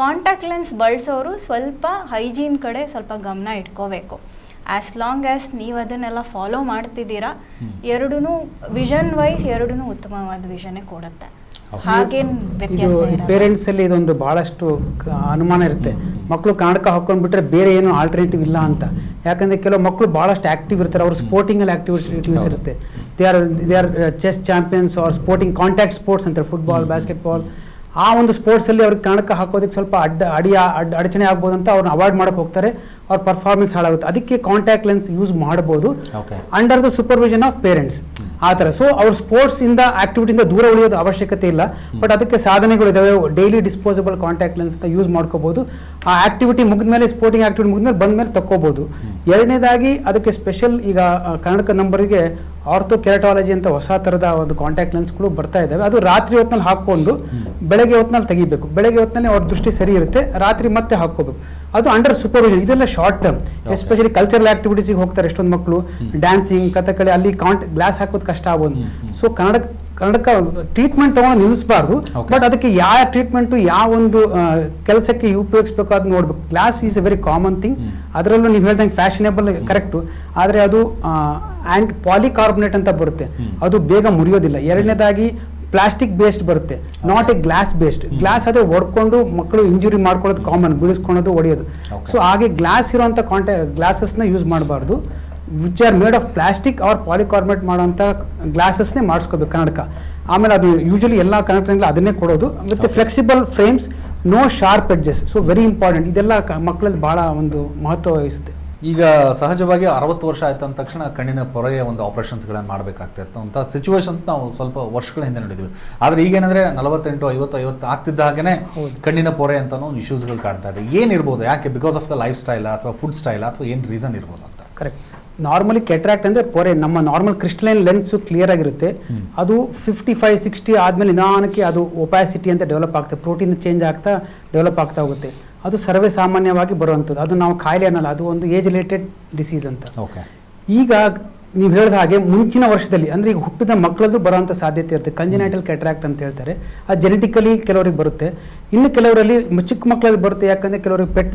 ಕಾಂಟ್ಯಾಕ್ಟ್ ಲೆನ್ಸ್ ಬಳಸೋರು ಸ್ವಲ್ಪ ಹೈಜೀನ್ ಕಡೆ ಸ್ವಲ್ಪ ಗಮನ ಇಟ್ಕೋಬೇಕು. ಆ್ಯಸ್ ಲಾಂಗ್ ಆ್ಯಸ್ ನೀವು ಅದನ್ನೆಲ್ಲ ಫಾಲೋ ಮಾಡ್ತಿದ್ದೀರಾ, ಎರಡೂ ವಿಷನ್ ವೈಸ್ ಎರಡೂ ಉತ್ತಮವಾದ ವಿಷನ್ನೇ ಕೊಡುತ್ತೆ. ಹಾಗೇನು ವ್ಯತ್ಯಾಸ ಪೇರೆಂಟ್ಸ್ ಅಲ್ಲಿ ಇದೊಂದು ಬಹಳಷ್ಟು ಅನುಮಾನ ಇರುತ್ತೆ, ಮಕ್ಕಳು ಕನ್ನಡಕ ಹಾಕೊಂಡ್ಬಿಟ್ರೆ ಬೇರೆ ಏನು ಆಲ್ಟರ್ನೇಟಿವ್ ಇಲ್ಲ ಅಂತ. ಯಾಕಂದ್ರೆ ಕೆಲವು ಮಕ್ಕಳು ಬಹಳಷ್ಟು ಆಕ್ಟಿವ್ ಇರ್ತಾರೆ, ಅವ್ರ ಸ್ಪೋರ್ಟಿಂಗ್ ಅಲ್ಲಿ ಆಕ್ಟಿವಿಟೀಸ್ ಇರುತ್ತೆ. They are chess champions or sporting contact sports ಅಂತಾರೆ, ಫುಟ್ಬಾಲ್, ಬಾಸ್ಕೆಟ್ಬಾಲ್. ಆ ಒಂದು ಸ್ಪೋರ್ಟ್ಸಲ್ಲಿ ಅವ್ರಿಗೆ ಕನ್ನಡಕ ಹಾಕೋದಕ್ಕೆ ಸ್ವಲ್ಪ ಅಡಚಣೆ ಆಗ್ಬೋದು ಅಂತ ಅವ್ರನ್ನ ಅವಾಯ್ಡ್ ಮಾಡೋಕೆ ಹೋಗ್ತಾರೆ, ಅವ್ರ ಪರ್ಫಾರ್ಮೆನ್ಸ್ ಹಾಳಾಗುತ್ತೆ. ಅದಕ್ಕೆ ಕಾಂಟ್ಯಾಕ್ಟ್ ಲೆನ್ಸ್ ಯೂಸ್ ಮಾಡ್ಬೋದು under the supervision of parents ಆ ಥರ. ಸೊ ಅವ್ರ ಸ್ಪೋರ್ಟ್ಸ್ ಇಂದ ಆಕ್ಟಿವಿಟಿಯಿಂದ ದೂರ ಉಳಿಯೋದು ಅವಶ್ಯಕತೆ ಇಲ್ಲ, ಬಟ್ ಅದಕ್ಕೆ ಸಾಧನೆಗಳು ಇದಾವೆ. ಡೈಲಿ ಡಿಸ್ಪೋಸಬಲ್ ಕಾಂಟ್ಯಾಕ್ಟ್ ಲೆನ್ಸ್ ಅಂತ ಯೂಸ್ ಮಾಡ್ಕೋಬಹುದು. ಆ ಆಕ್ಟಿವಿಟಿ ಮುಗಿದ್ಮೇಲೆ, ಸ್ಪೋರ್ಟಿಂಗ್ ಆಕ್ಟಿವಿಟಿ ಮುಗಿದ್ಮೇಲೆ ಬಂದ್ಮೇಲೆ ತಕ್ಕೋಬಹುದು. ಎರಡನೇದಾಗಿ ಅದಕ್ಕೆ ಸ್ಪೆಷಲ್ ಈಗ ಕನ್ನಡಕ ನಂಬರ್ಗೆ ಆರ್ಥೋ ಕೆರಟಾಲಜಿ ಅಂತ ಹೊಸ ಥರದ ಒಂದು ಕಾಂಟ್ಯಾಕ್ಟ್ ಲೆನ್ಸ್ಗಳು ಬರ್ತಾ ಇದ್ದಾವೆ. ಅದು ರಾತ್ರಿ ಹೊತ್ತಿನಲ್ಲಿ ಹಾಕೊಂಡು ಬೆಳಗ್ಗೆ ಹೊತ್ತಿನಲ್ಲಿ ತೆಗಿಬೇಕು. ಬೆಳಗ್ಗೆ ಹೊತ್ತಿನಲ್ಲಿ ಅವ್ರ ದೃಷ್ಟಿ ಸರಿ ಇರುತ್ತೆ, ರಾತ್ರಿ ಮತ್ತೆ ಹಾಕೋಬೇಕು. ಅದು ಅಂಡರ್ ಸೂಪರ್ವಿಷನ್. ಇದೆಲ್ಲ ಶಾರ್ಟ್ ಟರ್ಮ್. ಎಸ್ಪೆಷಲಿ ಕಲ್ಚರಲ್ ಆಕ್ಟಿವಿಟೀಸ್ಗೆ ಹೋಗ್ತಾರೆ ಎಷ್ಟೊಂದು ಮಕ್ಕಳು, ಡ್ಯಾನ್ಸಿಂಗ್, ಕಥಕಳಿ, ಅಲ್ಲಿ ಗ್ಲಾಸ್ ಹಾಕೋದು ಕಷ್ಟ ಆಗ್ಬೋದು. ಸೊ ಕನ್ನಡಕ ಟ್ರೀಟ್ಮೆಂಟ್ ತಗೊಂಡು ನಿಲ್ಲಿಸಬಾರ್ದು, ಬಟ್ ಅದಕ್ಕೆ ಯಾವ ಟ್ರೀಟ್ಮೆಂಟು ಯಾವ ಒಂದು ಕೆಲಸಕ್ಕೆ ಉಪಯೋಗಿಸ್ಬೇಕು ಅದು ನೋಡ್ಬೇಕು. Glass is A very common thing. ಅದರಲ್ಲೂ ನೀವು ಹೇಳ್ದಂಗೆ ಫ್ಯಾಷನೇಬಲ್ ಕರೆಕ್ಟು, ಆದರೆ ಅದು ಪಾಲಿಕಾರ್ಬನೇಟ್ ಅಂತ ಬರುತ್ತೆ, ಅದು ಬೇಗ ಮುರಿಯೋದಿಲ್ಲ. ಎರಡನೇದಾಗಿ ಪ್ಲಾಸ್ಟಿಕ್ ಬೇಸ್ಡ್ ಬರುತ್ತೆ, not A glass based. Glass ಅದೇ ಒಡ್ಕೊಂಡು ಮಕ್ಕಳು ಇಂಜುರಿ ಮಾಡ್ಕೊಳ್ಳೋದು ಕಾಮನ್, ಬೀಳಿಸ್ಕೊಳ್ಳೋದು, ಹೊಡೆಯೋದು. ಸೊ ಹಾಗೆ ಗ್ಲಾಸ್ ಇರುವಂಥ ಗ್ಲಾಸಸ್ನ ಯೂಸ್ ಮಾಡಬಾರ್ದು. Which are made of plastic or polycarbonate ಮಾಡೋಂಥ ಗ್ಲಾಸಸ್ನೇ ಮಾಡಿಸ್ಕೋಬೇಕು ಕನ್ನಡಕ. ಆಮೇಲೆ ಅದು ಯೂಶಲಿ ಎಲ್ಲ ಕನ್ನಡಕದಲ್ಲಿ ಅದನ್ನೇ ಕೊಡೋದು, ಮತ್ತು flexible frames, no sharp edges. So very important, ಇದೆಲ್ಲ ಮಕ್ಕಳಲ್ಲಿ ಭಾಳ ಒಂದು ಮಹತ್ವ ವಹಿಸುತ್ತೆ. ಈಗ ಸಹಜವಾಗಿ 60 ವರ್ಷ ಆಯ್ತು ಅಂದ ತಕ್ಷಣ ಕಣ್ಣಿನ ಪೊರೆಯ ಒಂದು ಆಪರೇಷನ್ಸ್ಗಳನ್ನು ಮಾಡಬೇಕಾಗ್ತಿತ್ತು ಅಂತ ಸಿಚುವೇಶನ್ಸ್ ನಾವು ಸ್ವಲ್ಪ ವರ್ಷಗಳ ಹಿಂದೆ ನೋಡಿದ್ವಿ. ಆದರೆ ಈಗೇನಂದರೆ 48, 50 ಆಗ್ತಿದ್ದ ಹಾಗೇ ಕಣ್ಣಿನ ಪೊರೆ ಅಂತ ಒಂದು ಇಶ್ಯೂಸ್ಗಳು ಕಾಡ್ತಾ ಇದೆ. ಏನಿರ್ಬೋದು, ಯಾಕೆ? Because of the life style ಅಥವಾ ಫುಡ್ ಸ್ಟೈಲ್ ಅಥವಾ ಏನು ರೀಸನ್ ಇರ್ಬೋದು ಅಂತ? ಕರೆಕ್ಟ್. ನಾರ್ಮಲಿ ಕೆಟ್ರಾಕ್ಟ್ ಅಂದರೆ ಪೊರೆ, ನಮ್ಮ ನಾರ್ಮಲ್ ಕ್ರಿಸ್ಟಲೈನ್ ಲೆನ್ಸು ಕ್ಲಿಯರ್ ಆಗಿರುತ್ತೆ. ಅದು 55-60 ಆದಮೇಲೆ ನಿಧಾನಕ್ಕೆ ಅದು ಒಪಾಸಿಟಿ ಅಂತ ಡೆವಲಪ್ ಆಗ್ತದೆ, ಪ್ರೋಟೀನ್ ಚೇಂಜ್ ಆಗ್ತಾ ಡೆವಲಪ್ ಆಗ್ತಾ ಹೋಗುತ್ತೆ. ಅದು ಸರ್ವೇ ಸಾಮಾನ್ಯವಾಗಿ ಬರುವಂಥದ್ದು, ಅದು ನಾವು ಕಾಯಿಲೆ ಅನ್ನಲ್ಲ, ಅದು ಒಂದು ಏಜ್ ರಿಲೇಟೆಡ್ ಡಿಸೀಸ್ ಅಂತ. ಓಕೆ. ಈಗ ನೀವು ಹೇಳಿದ ಹಾಗೆ ಮುಂಚಿನ ವರ್ಷದಲ್ಲಿ ಅಂದರೆ ಈಗ ಹುಟ್ಟಿದ ಮಕ್ಕಳದ್ದು ಬರೋಂಥ ಸಾಧ್ಯತೆ ಇರುತ್ತೆ. ಕಂಜನೈಟಲ್ ಕೆಟ್ರಾಕ್ಟ್ ಅಂತ ಹೇಳ್ತಾರೆ, ಅದು ಜೆನೆಟಿಕಲಿ ಕೆಲವರಿಗೆ ಬರುತ್ತೆ. ಇನ್ನು ಕೆಲವರಲ್ಲಿ ಚಿಕ್ಕ ಮಕ್ಕಳಲ್ಲಿ ಬರುತ್ತೆ, ಯಾಕಂದರೆ ಕೆಲವರಿಗೆ ಪೆಟ್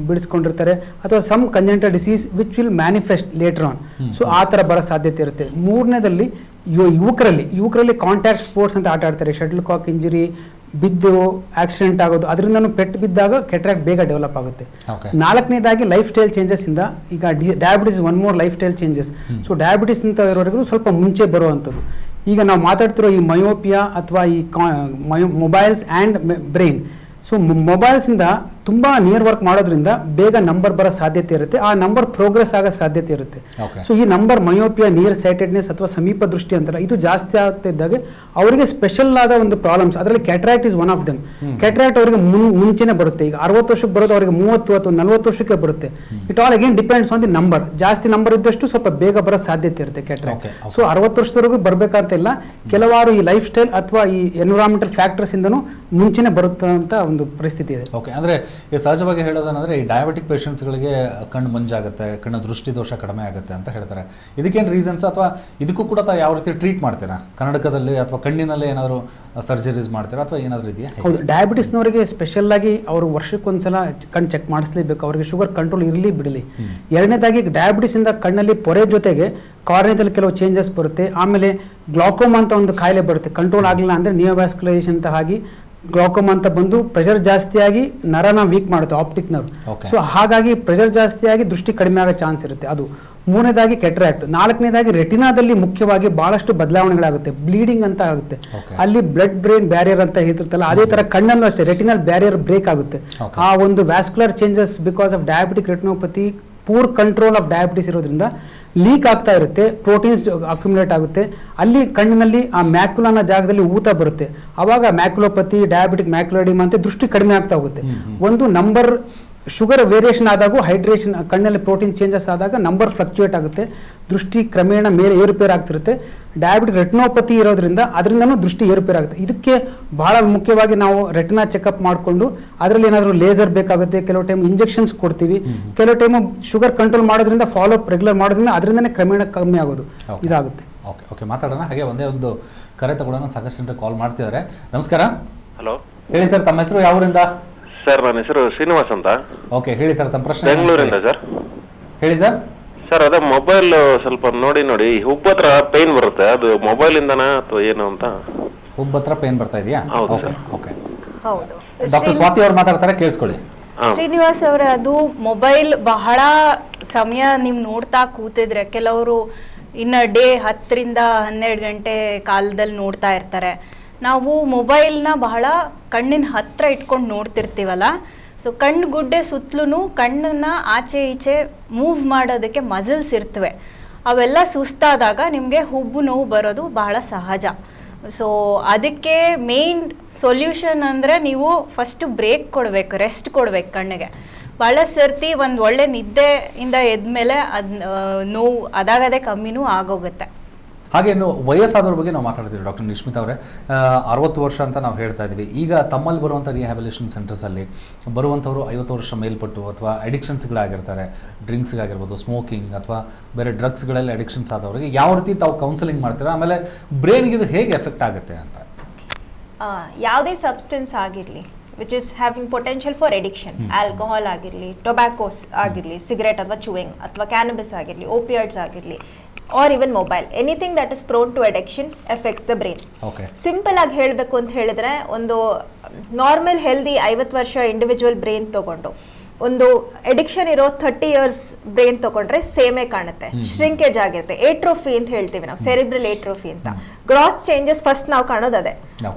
ಬಿಡಿಸ್ಕೊಂಡಿರ್ತಾರೆ, ಅಥವಾ some congenital disease which will manifest later on. So ಆ ಥರ ಬರೋ ಸಾಧ್ಯತೆ ಇರುತ್ತೆ. ಮೂರನೇದಲ್ಲಿ ಯುವಕರಲ್ಲಿ ಕಾಂಟ್ಯಾಕ್ಟ್ ಸ್ಪೋರ್ಟ್ಸ್ ಅಂತ ಆಟ ಆಡ್ತಾರೆ, ಶಟಲ್ ಕಾಕ್ ಇಂಜುರಿ, ಬಿದ್ದು ಆಕ್ಸಿಡೆಂಟ್ ಆಗೋದು, ಅದರಿಂದನೂ ಪೆಟ್ಟು ಬಿದ್ದಾಗ ಕೆಟ್ರಾಕ್ಟ್ ಬೇಗ ಡೆವಲಪ್ ಆಗುತ್ತೆ. ನಾಲ್ಕನೇದಾಗಿ ಲೈಫ್ ಸ್ಟೈಲ್ ಚೇಂಜಸ್ ಇಂದ, ಈಗ diabetes one more life style changes. So diabetes ಅಂತ ಇರೋವರೆಗೂ ಸ್ವಲ್ಪ ಮುಂಚೆ ಬರುವಂಥದ್ದು. ಈಗ ನಾವು ಮಾತಾಡ್ತಿರೋ ಈ ಮಯೋಪಿಯಾ ಅಥವಾ ಈ ಮೊಬೈಲ್ಸ್ ಆ್ಯಂಡ್ ಬ್ರೈನ್. ಸೊ ಮೊಬೈಲ್ಸಿಂದ ತುಂಬ ನಿಯರ್ ವರ್ಕ್ ಮಾಡೋದ್ರಿಂದ ಬೇಗ ನಂಬರ್ ಬರೋ ಸಾಧ್ಯತೆ ಇರುತ್ತೆ, ಆ ನಂಬರ್ ಪ್ರೋಗ್ರೆಸ್ ಆಗೋ ಸಾಧ್ಯತೆ ಇರುತ್ತೆ. ಸೊ ಈ ನಂಬರ್ ಮಯೋಪಿಯಾ, ನಿಯರ್ ಸೈಟೆಡ್ನೆಸ್ ಅಥವಾ ಸಮೀಪ ದೃಷ್ಟಿ ಅಂತಾರೆ, ಇದು ಜಾಸ್ತಿ ಆಗ್ತಾ ಇದ್ದಾಗ ಅವರಿಗೆ ಸ್ಪೆಷಲ್ ಆದ ಒಂದು ಪ್ರಾಬ್ಲಮ್ಸ್, ಅದರಲ್ಲಿ cataract is one of them. Cataract ಅವರಿಗೆ ಮುಂಚೆನೆ ಬರುತ್ತೆ. ಈಗ 60 ವರ್ಷಕ್ಕೆ ಬರೋದು ಅವರಿಗೆ 30 ಅಥವಾ 40 ವರ್ಷಕ್ಕೆ ಬರುತ್ತೆ. It all again depends on the number. ಜಾಸ್ತಿ ನಂಬರ್ ಇದ್ದಷ್ಟು ಸ್ವಲ್ಪ ಬೇಗ ಬರೋ ಸಾಧ್ಯತೆ ಇರುತ್ತೆ ಕ್ಯಾಟ್ರಾಕ್ಟ್. ಸೊ 60 ವರ್ಷದವರೆಗೂ ಬರಬೇಕಂತ ಇಲ್ಲ, ಕೆಲವಾರು ಈ ಲೈಫ್ ಸ್ಟೈಲ್ ಅಥವಾ ಈ ಎನ್ವಿರಾನ್ಮೆಂಟಲ್ ಫ್ಯಾಕ್ಟರ್ಸ್ ಇಂದನೂ ಮುಂಚೆನೆ ಬರುತ್ತೆ ಅಂತ ಒಂದು ಪರಿಸ್ಥಿತಿ ಇದೆ. ಓಕೆ. ಅಂದರೆ ಈ ಸಹಜವಾಗಿ ಹೇಳೋದಂದ್ರೆ ಈ ಡಯಾಬಿಟಿಕ್ ಪೇಷಂಟ್ಸ್ಗಳಿಗೆ ಕಣ್ಣು ಮಂಜಾಗುತ್ತೆ, ಕಣ್ಣು ದೃಷ್ಟಿ ದೋಷ ಕಡಿಮೆ ಆಗುತ್ತೆ ಅಂತ ಹೇಳ್ತಾರೆ. ಇದಕ್ಕೇನು ರೀಸನ್ಸ್, ಅಥವಾ ಇದಕ್ಕೂ ಕೂಡ ಯಾವ ರೀತಿ ಟ್ರೀಟ್ ಮಾಡ್ತೀರಾ? ಕನ್ನಡಕದಲ್ಲಿ ಅಥವಾ ಕಣ್ಣಿನಲ್ಲಿ ಏನಾದರೂ ಸರ್ಜರೀಸ್ ಮಾಡ್ತೀರಾ ಅಥವಾ ಏನಾದರೂ ಇದೆಯಾ? ಹೌದು, ಡಯಾಬಿಟಿಸ್ನವರಿಗೆ ಸ್ಪೆಷಲ್ ಆಗಿ ಅವರು ವರ್ಷಕ್ಕೊಂದ್ಸಲ ಕಣ್ಣು ಚೆಕ್ ಮಾಡಿಸ್ಲೇಬೇಕು, ಅವರಿಗೆ ಶುಗರ್ ಕಂಟ್ರೋಲ್ ಇರಲಿ ಬಿಡಲಿ. ಎರಡನೇದಾಗಿ ಡಯಾಬಿಟಿಸ್ ಇಂದ ಕಣ್ಣಲ್ಲಿ ಪೊರೆ ಜೊತೆಗೆ ಕಾರ್ನಿಯಾದಲ್ಲಿ ಕೆಲವು ಚೇಂಜಸ್ ಬರುತ್ತೆ. ಆಮೇಲೆ ಗ್ಲಾಕೋಮಾ ಅಂತ ಒಂದು ಕಾಯಿಲೆ ಬರುತ್ತೆ, ಕಂಟ್ರೋಲ್ ಆಗಲಿಲ್ಲ ಅಂದರೆ ನಿಯೋವ್ಯಾಸ್ಕುಲೈಸೇಷನ್ ಅಂತ ಆಗಿ ಗ್ಲಾಕೋಮಾ ಅಂತ ಬಂದು ಪ್ರೆಷರ್ ಜಾಸ್ತಿಯಾಗಿ ನರನ ವೀಕ್ ಮಾಡುತ್ತೆ, ಆಪ್ಟಿಕ್ ನರ್ವ್. ಸೊ ಹಾಗಾಗಿ ಪ್ರೆಷರ್ ಜಾಸ್ತಿಯಾಗಿ ದೃಷ್ಟಿ ಕಡಿಮೆ ಆಗೋ ಚಾನ್ಸ್ ಇರುತ್ತೆ. ಅದು ಮೂರನೇದಾಗಿ ಕೆಟ್ರಾಕ್ಟ್. ನಾಲ್ಕನೇದಾಗಿ ರೆಟಿನಾದಲ್ಲಿ ಮುಖ್ಯವಾಗಿ ಬಹಳಷ್ಟು ಬದಲಾವಣೆಗಳಾಗುತ್ತೆ, ಬ್ಲೀಡಿಂಗ್ ಅಂತ ಆಗುತ್ತೆ. ಅಲ್ಲಿ ಬ್ಲಡ್ ಬ್ರೈನ್ ಬ್ಯಾರಿಯರ್ ಅಂತ ಹೇಳ್ತಿರ್ತಲ್ಲ, ಅದೇ ತರ ಕಣ್ಣಲ್ಲೂ ಅಷ್ಟೇ ರೆಟಿನಲ್ ಬ್ಯಾರಿಯರ್ ಬ್ರೇಕ್ ಆಗುತ್ತೆ. ಆ ಒಂದು vascular changes because of diabetic retinopathy, poor control of diabetes ಇರೋದ್ರಿಂದ ಲೀಕ್ ಆಗ್ತಾ ಇರುತ್ತೆ, ಪ್ರೋಟೀನ್ಸ್ ಅಕ್ಯುಮುಲೇಟ್ ಆಗುತ್ತೆ. ಅಲ್ಲಿ ಕಣ್ಣಿನಲ್ಲಿ ಆ ಮ್ಯಾಕ್ಯುಲಾನ ಜಾಗದಲ್ಲಿ ಊತ ಬರುತ್ತೆ, ಆವಾಗ ಮ್ಯಾಕ್ಯುಲೋಪತಿ, ಡಯಾಬಿಟಿಕ್ ಮ್ಯಾಕ್ಯುಲೋಡಿಮಾ ಅಂತ ದೃಷ್ಟಿ ಕಡಿಮೆ ಆಗ್ತಾ ಹೋಗುತ್ತೆ. ಒಂದು ನಂಬರ್ ಶುಗರ್ ವೇರಿಯೇಷನ್ ಆದಾಗೂ ಹೈಡ್ರೇಷನ್, ಕಣ್ಣಲ್ಲಿ ಪ್ರೋಟೀನ್ ಚೇಂಜಸ್ ಆದಾಗ ನಂಬರ್ ಫ್ಲಕ್ಚುಯೇಟ್ ಆಗುತ್ತೆ, ದೃಷ್ಟಿ ಕ್ರಮೇಣ ಮೇಲೆ ಏರುಪೇರು ಆಗ್ತಿರುತ್ತೆ. ಡಯಾಬಿಟಿಕ್ ರೆಟಿನೋಪತಿ ಇರೋದ್ರಿಂದ ಅದರಿಂದನೂ ದೃಷ್ಟಿ ಏರುಪೇರು ಆಗುತ್ತೆ. ಇದಕ್ಕೆ ಬಹಳ ಮುಖ್ಯವಾಗಿ ನಾವು ರೆಟಿನಾ ಚೆಕಪ್ ಮಾಡಿಕೊಂಡು ಅದರಲ್ಲಿ ಏನಾದರೂ ಲೇಸರ್ ಬೇಕಾಗುತ್ತೆ, ಕೆಲವು ಟೈಮ್ ಇಂಜೆಕ್ಷನ್ಸ್ ಕೊಡ್ತೀವಿ, ಕೆಲವು ಟೈಮು ಶುಗರ್ ಕಂಟ್ರೋಲ್ ಮಾಡೋದ್ರಿಂದ ಫಾಲೋ ಅಪ್ ರೆಗ್ಯುಲರ್ ಮಾಡೋದ್ರಿಂದ ಅದರಿಂದನೇ ಕ್ರಮೇಣ ಕಮ್ಮಿ ಆಗೋದು ಇದಾಗುತ್ತೆ. ಓಕೆ ಓಕೆ, ಮಾತಾಡೋಣ. ಹಾಗೆ ಒಂದೇ ಒಂದು ಕರೆ ತಗೊಳ್ಳೋಣ, ಸಾಕಷ್ಟು ಜನರು ಕಾಲ್ ಮಾಡ್ತಿದ್ದಾರೆ. ನಮಸ್ಕಾರ. ಹಲೋ, ಹೇಳಿ ಸರ್, ತಮ್ಮ ಹೆಸರು? ಯಾವೂರಿಂದ? ಸರ್ ನನ್ನ ಹೆಸರು ಶ್ರೀನಿವಾಸ್ ಅಂತ. ಓಕೆ, ಹೇಳಿ ಸರ್, ತಮ್ಮ ಪ್ರಶ್ನೆ. ಬೆಂಗಳೂರಿಂದ ಸರ್. ಹೇಳಿ ಸರ್. ಸರ್ ಅದೇ ಮೊಬೈಲ್ ಸ್ವಲ್ಪ ನೋಡಿ ಹುಬ್ಬ ಹತ್ರ ಪೇನ್ ಬರುತ್ತೆ, ಅದು ಮೊಬೈಲ್ ಇಂದನಾ ಅಥವಾ ಏನು ಅಂತ? ಹುಬ್ಬ ಹತ್ರ ಪೇನ್ ಬರ್ತಾ ಇದೆಯಾ? Okay okay. ಹೌದು. ಡಾಕ್ಟರ್ ಸ್ವಾತಿ ಅವ್ರು ಮಾತಾಡ್ತಾರೆ, ಕೇಳಿಸ್ಕೊಳ್ಳಿ. ಶ್ರೀನಿವಾಸ್ ಅವರೇ, ಅದು ಮೊಬೈಲ್ ಬಹಳ ಸಮಯ ನೀವು ನೋಡ್ತಾ ಕೂತಿದ್ರೆ, ಕೆಲವರು ಇನ್ನು ಡೇ 10ರಿಂದ 12 ಗಂಟೆ ಕಾಲದಲ್ಲಿ ನೋಡ್ತಾ ಇರ್ತಾರೆ. ನಾವು ಮೊಬೈಲ್ನ ಬಹಳ ಕಣ್ಣಿನ ಹತ್ರ ಇಟ್ಕೊಂಡು ನೋಡ್ತಿರ್ತೀವಲ್ಲ, ಸೊ ಕಣ್ಣು ಗುಡ್ಡೆ ಸುತ್ತಲೂ ಕಣ್ಣನ್ನು ಆಚೆ ಈಚೆ ಮೂವ್ ಮಾಡೋದಕ್ಕೆ ಮಸಲ್ಸ್ ಇರ್ತವೆ. ಅವೆಲ್ಲ ಸುಸ್ತಾದಾಗ ನಿಮಗೆ ಹುಬ್ಬು ನೋವು ಬರೋದು ಬಹಳ ಸಹಜ. ಸೊ ಅದಕ್ಕೆ ಮೇನ್ ಸೊಲ್ಯೂಷನ್ ಅಂದರೆ ನೀವು ಫಸ್ಟು ಬ್ರೇಕ್ ಕೊಡಬೇಕು, ರೆಸ್ಟ್ ಕೊಡಬೇಕು ಕಣ್ಣಿಗೆ. ಭಾಳ ಸರ್ತಿ ಒಂದು ಒಳ್ಳೆ ನಿದ್ದೆಯಿಂದ ಎದ್ಮೇಲೆ ಅದು ನೋವು ಅದಾಗದೇ ಕಮ್ಮಿನೂ ಆಗೋಗುತ್ತೆ. ಹಾಗೆ ಇನ್ನು ವಯಸ್ಸಾದವ್ರ ಬಗ್ಗೆ ನಾವು ಮಾತಾಡ್ತೀವಿ. ಡಾಕ್ಟರ್ ನಿಶ್ಮಿತಾ ಅವರೇ, 60 ವರ್ಷ ಅಂತ ನಾವು ಹೇಳ್ತಾ ಇದ್ದೀವಿ. ಈಗ ತಮ್ಮಲ್ಲಿ ಬರುವಂಥ ರಿಹ್ಯಾಬಿಲೇಷನ್ ಸೆಂಟರ್ಸಲ್ಲಿ ಬರುವಂಥವ್ರು 50 ವರ್ಷ ಮೇಲ್ಪಟ್ಟು ಅಥವಾ ಅಡಿಕ್ಷನ್ಸ್ಗಳಾಗಿರ್ತಾರೆ, ಡ್ರಿಂಕ್ಸ್ಗಾಗಿರ್ಬೋದು, ಸ್ಮೋಕಿಂಗ್ ಅಥವಾ ಬೇರೆ ಡ್ರಗ್ಸ್ಗಳಲ್ಲಿ ಅಡಿಕ್ಷನ್ಸ್ ಆದವ್ರಿಗೆ ಯಾವ ರೀತಿ ತಾವು ಕೌನ್ಸಲಿಂಗ್ ಮಾಡ್ತೀರಾ? ಆಮೇಲೆ ಬ್ರೈನ್ಗೆ ಇದು ಹೇಗೆ ಎಫೆಕ್ಟ್ ಆಗುತ್ತೆ ಅಂತ? ಯಾವುದೇ ಸಬ್ಸ್ಟೆನ್ಸ್ ಆಗಿರಲಿ which is having potential for addiction, alcohol ಆಗಿರಲಿ, ಟೊಬ್ಯಾಕೋಸ್ ಆಗಿರಲಿ, ಸಿಗರೇಟ್ ಅಥವಾ ಚೂಯಿಂಗ್ ಅಥವಾ ಕ್ಯಾನಬಿಸ್ ಆಗಿರಲಿ, ಓಪಿಯಾಯ್ಡ್ಸ್ ಆಗಿರಲಿ, or even mobile, anything that is prone to addiction affects the brain. Simple ಆಗಿ ಹೇಳಬೇಕು ಅಂತ ಹೇಳಿದ್ರೆ, ಒಂದು ನಾರ್ಮಲ್ ಹೆಲ್ದಿ 50 ವರ್ಷ ಇಂಡಿವಿಜುವಲ್ ಬ್ರೈನ್ ತಗೊಂಡು ಒಂದು ಎಡಿಕ್ಷನ್ ಇರೋ 30 ಇಯರ್ಸ್ ಬ್ರೈನ್ ತಗೊಂಡ್ರೆ ಸೇಮೇ ಕಾಣುತ್ತೆ, ಶ್ರಿಂಕೇಜ್ ಆಗಿರುತ್ತೆ. ಏಟ್ರೋಫಿ ಅಂತ ಹೇಳ್ತೀವಿ ನಾವು, ಸೆರಿಬ್ರಲ್ ಏಟ್ರೋಫಿ ಅಂತ. ಗ್ರಾಸ್ ಚೇಂಜಸ್ ಫಸ್ಟ್ ನಾವು ಕಾಣೋದು ಅದೇ.